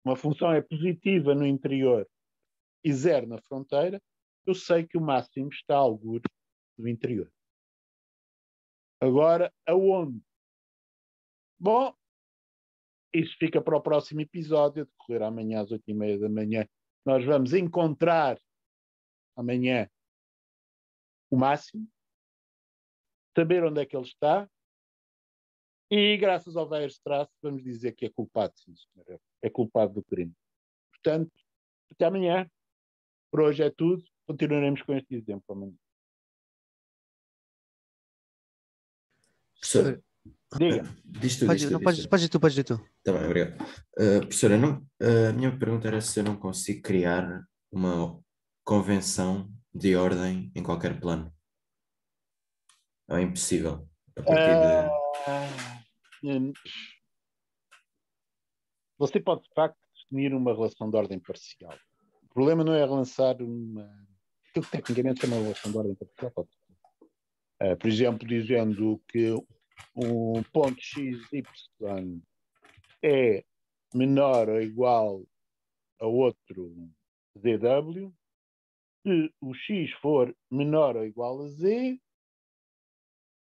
uma função é positiva no interior e zero na fronteira, eu sei que o máximo está algures no interior. Agora, aonde? Bom, isso fica para o próximo episódio, decorrer amanhã às 8h30 da manhã. Nós vamos encontrar amanhã o máximo, saber onde é que ele está, e graças ao Weierstrass vamos dizer que é culpado, sim, senhor. É culpado do crime. Portanto, até amanhã. Por hoje é tudo. Continuaremos com este exemplo amanhã. Professora, Diga. diz tu, Pode, diz tu, não, diz tu. pode ir tu. Tá bem, obrigado. Professora, a minha pergunta era se eu não consigo criar uma convenção de ordem em qualquer plano. Ou é impossível? A partir de... Você pode, de facto, definir uma relação de ordem parcial. O problema não é lançar aquilo que tecnicamente chama uma relação de ordem parcial. Por exemplo, dizendo que um ponto XY é menor ou igual a outro ZW, se o X for menor ou igual a Z,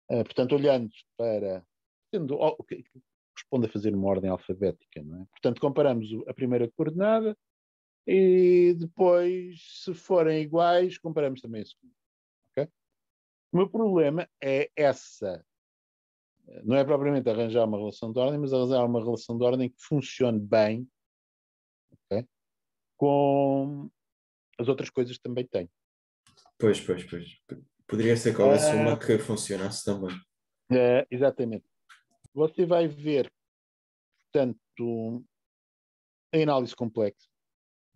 portanto, olhando para... corresponde a fazer uma ordem alfabética, não é? Portanto, comparamos a primeira coordenada e depois, se forem iguais, comparamos também a segunda. Okay? O meu problema é essa. Não é propriamente arranjar uma relação de ordem, mas arranjar uma relação de ordem que funcione bem, okay? Com as outras coisas que também tem. Pois. Poderia ser que houvesse uma que funcionasse também. Exatamente. Você vai ver, portanto, em análise complexa,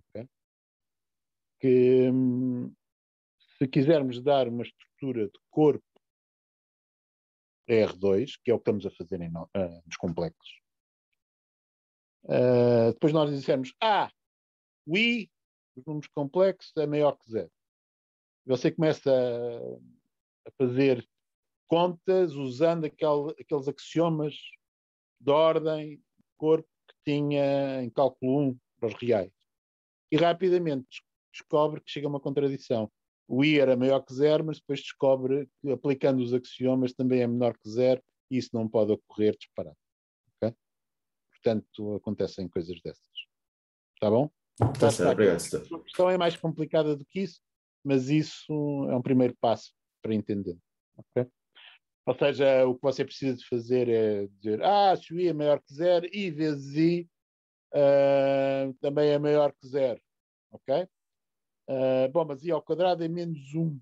okay? Que se quisermos dar uma estrutura de corpo R2, que é o que estamos a fazer nos complexos, depois nós dissermos o I dos números complexos é maior que zero. Você começa a fazer contas usando aqueles axiomas de ordem de corpo que tinha em cálculo 1 para os reais. E rapidamente descobre que chega a uma contradição. O I era maior que zero, mas depois descobre que aplicando os axiomas também é menor que zero e isso não pode ocorrer disparado. Okay? Portanto, acontecem coisas dessas. Está bom? Está certo, obrigado. A questão é mais complicada do que isso, mas isso é um primeiro passo para entender. Okay? Ou seja, o que você precisa de fazer é dizer se o I é maior que zero, I vezes I também é maior que zero. Ok? Bom, mas I ao quadrado é menos 1.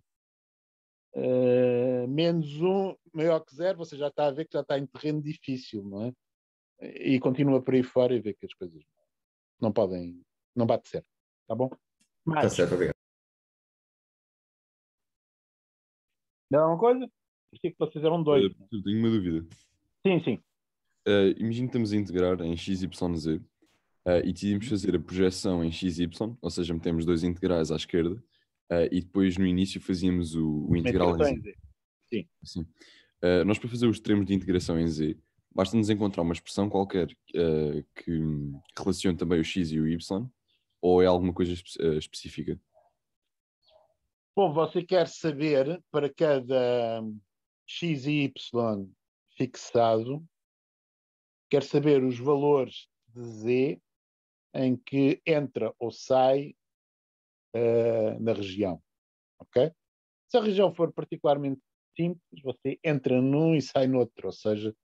Menos 1 maior que zero, você já está a ver que já está em terreno difícil, não é? E continua por aí fora e vê que as coisas não bate certo. Tá bom? Está certo, obrigado. Não é uma coisa? Parecia que vocês eram dois. Eu tenho uma dúvida. Sim. Imagina que estamos a integrar em x, y, z e decidimos fazer a projeção em x, y, ou seja, metemos dois integrais à esquerda e depois no início fazíamos o integral em z. Sim. Assim. Nós para fazer os termos de integração em z, basta-nos encontrar uma expressão qualquer que relacione também o x e o y, ou é alguma coisa específica? Bom, você quer saber para cada x e y fixado, quer saber os valores de z em que entra ou sai na região. Ok? Se a região for particularmente simples, você entra num e sai no outro, ou seja,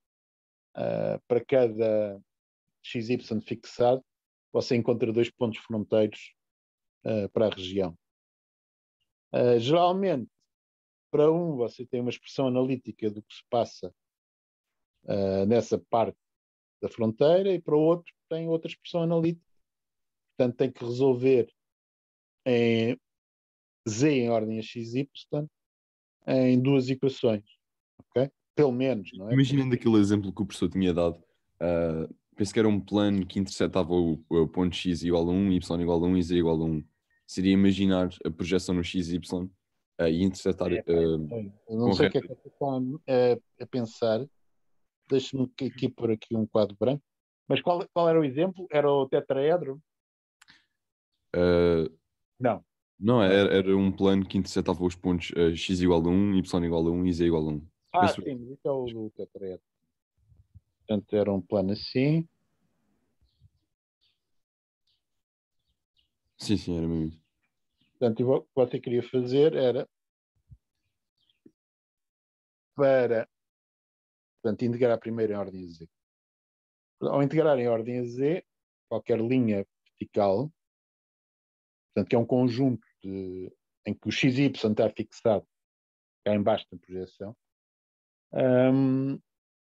para cada XY fixado, você encontra dois pontos fronteiros para a região. Geralmente, para um, você tem uma expressão analítica do que se passa nessa parte da fronteira e para o outro tem outra expressão analítica. Portanto, tem que resolver em Z em ordem a XY em duas equações. Ok? Pelo menos, não é? Imaginando aquele exemplo que o professor tinha dado, penso que era um plano que interceptava o ponto x igual a 1, y igual a 1 e z igual a 1. Seria imaginar a projeção no x e y e interceptar... Eu não sei o que é que você está a pensar, Deixa-me aqui pôr aqui um quadro branco. Mas qual era o exemplo? Era o tetraedro? Uh, Não. não, era um plano que interceptava os pontos x igual a 1, y igual a 1 e z igual a 1. Sim, mas isso é o do tetraedro. Portanto, era um plano assim. Sim, era mesmo isso. Portanto, o que você queria fazer era para, portanto, integrar primeiro em ordem a z. Ao integrar em ordem a z, qualquer linha vertical, portanto, que é um conjunto em que o xy está fixado cá embaixo da projeção,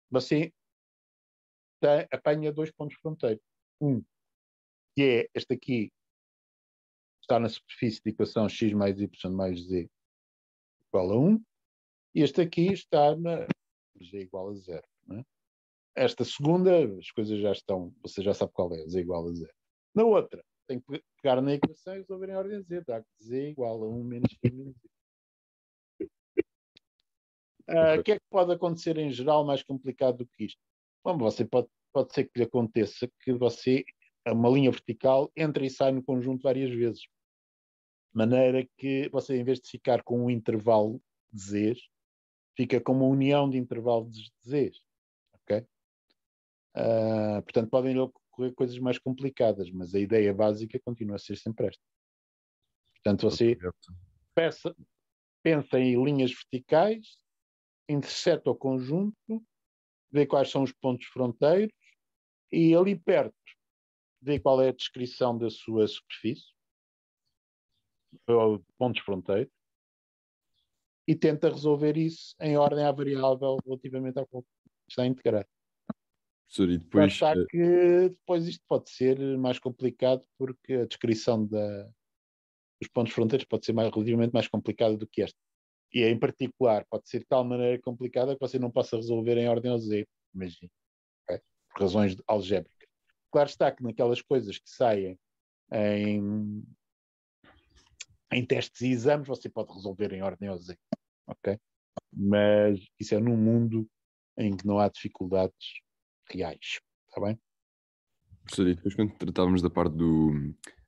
você apanha dois pontos fronteiros. Um, que é este aqui, está na superfície de equação x mais y mais z igual a 1, e este aqui está na z igual a 0. Não é? Esta segunda, as coisas já estão, você já sabe qual é, z igual a 0. Na outra, tem que pegar na equação e resolver em ordem a z, dá z igual a 1 menos x menos z. O que é que pode acontecer em geral mais complicado do que isto? Bom, você pode ser que lhe aconteça que você, uma linha vertical, entra e sai no conjunto várias vezes. De maneira que você, em vez de ficar com um intervalo de z's, fica com uma união de intervalos de z's. Ok? Portanto, podem ocorrer coisas mais complicadas, mas a ideia básica continua a ser sempre esta. Portanto, você pensa em linhas verticais, intercepta o conjunto, vê quais são os pontos fronteiros e ali perto vê qual é a descrição da sua superfície, ou pontos fronteiros, e tenta resolver isso em ordem à variável relativamente ao que está a integrar. E depois, está que depois isto pode ser mais complicado porque a descrição dos pontos fronteiros pode ser relativamente mais complicada do que esta. E em particular pode ser de tal maneira complicada que você não possa resolver em ordem ao z, imagina, okay? Por razões algébricas. Claro está que naquelas coisas que saem em testes e exames você pode resolver em ordem ao z, ok? Mas isso é num mundo em que não há dificuldades reais, está bem? E depois quando tratávamos da parte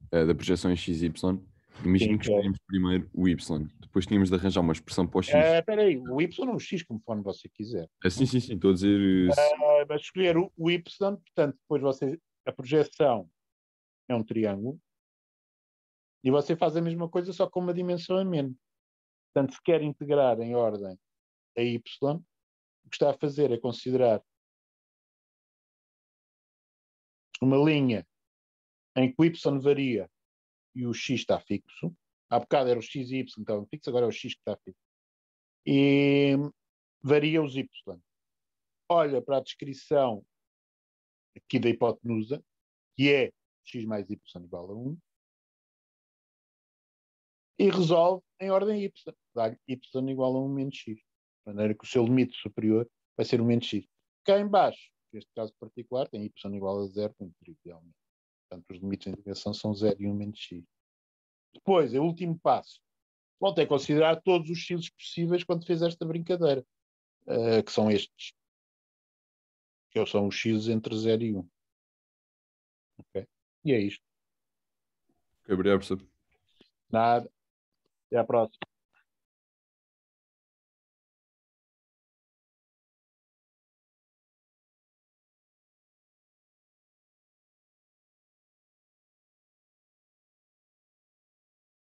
da projeção em x e y, imagino que escolhemos primeiro o y, depois tínhamos de arranjar uma expressão para o x. Espera aí, o y ou o x, conforme você quiser. Sim, estou a dizer... Mas escolher o y, portanto, depois a projeção é um triângulo e você faz a mesma coisa só com uma dimensão a menos. Portanto, se quer integrar em ordem a y, o que está a fazer é considerar uma linha em que o y varia e o x está fixo. Há bocado era o x e y que estavam fixos, agora é o x que está fixo. E varia os y. Olha para a descrição aqui da hipotenusa, que é x mais y igual a 1, e resolve em ordem y. Dá-lhe y igual a 1 menos x. De maneira que o seu limite superior vai ser 1 menos x. Cá em baixo, neste caso particular, tem y igual a 0, trivialmente. Portanto, os limites de integração são 0 e 1 menos x. Depois, o último passo. Voltei a considerar todos os x possíveis quando fez esta brincadeira, que são estes. Que são os x entre 0 e 1. Okay? E é isto. Obrigado, professor. Nada. Até à próxima.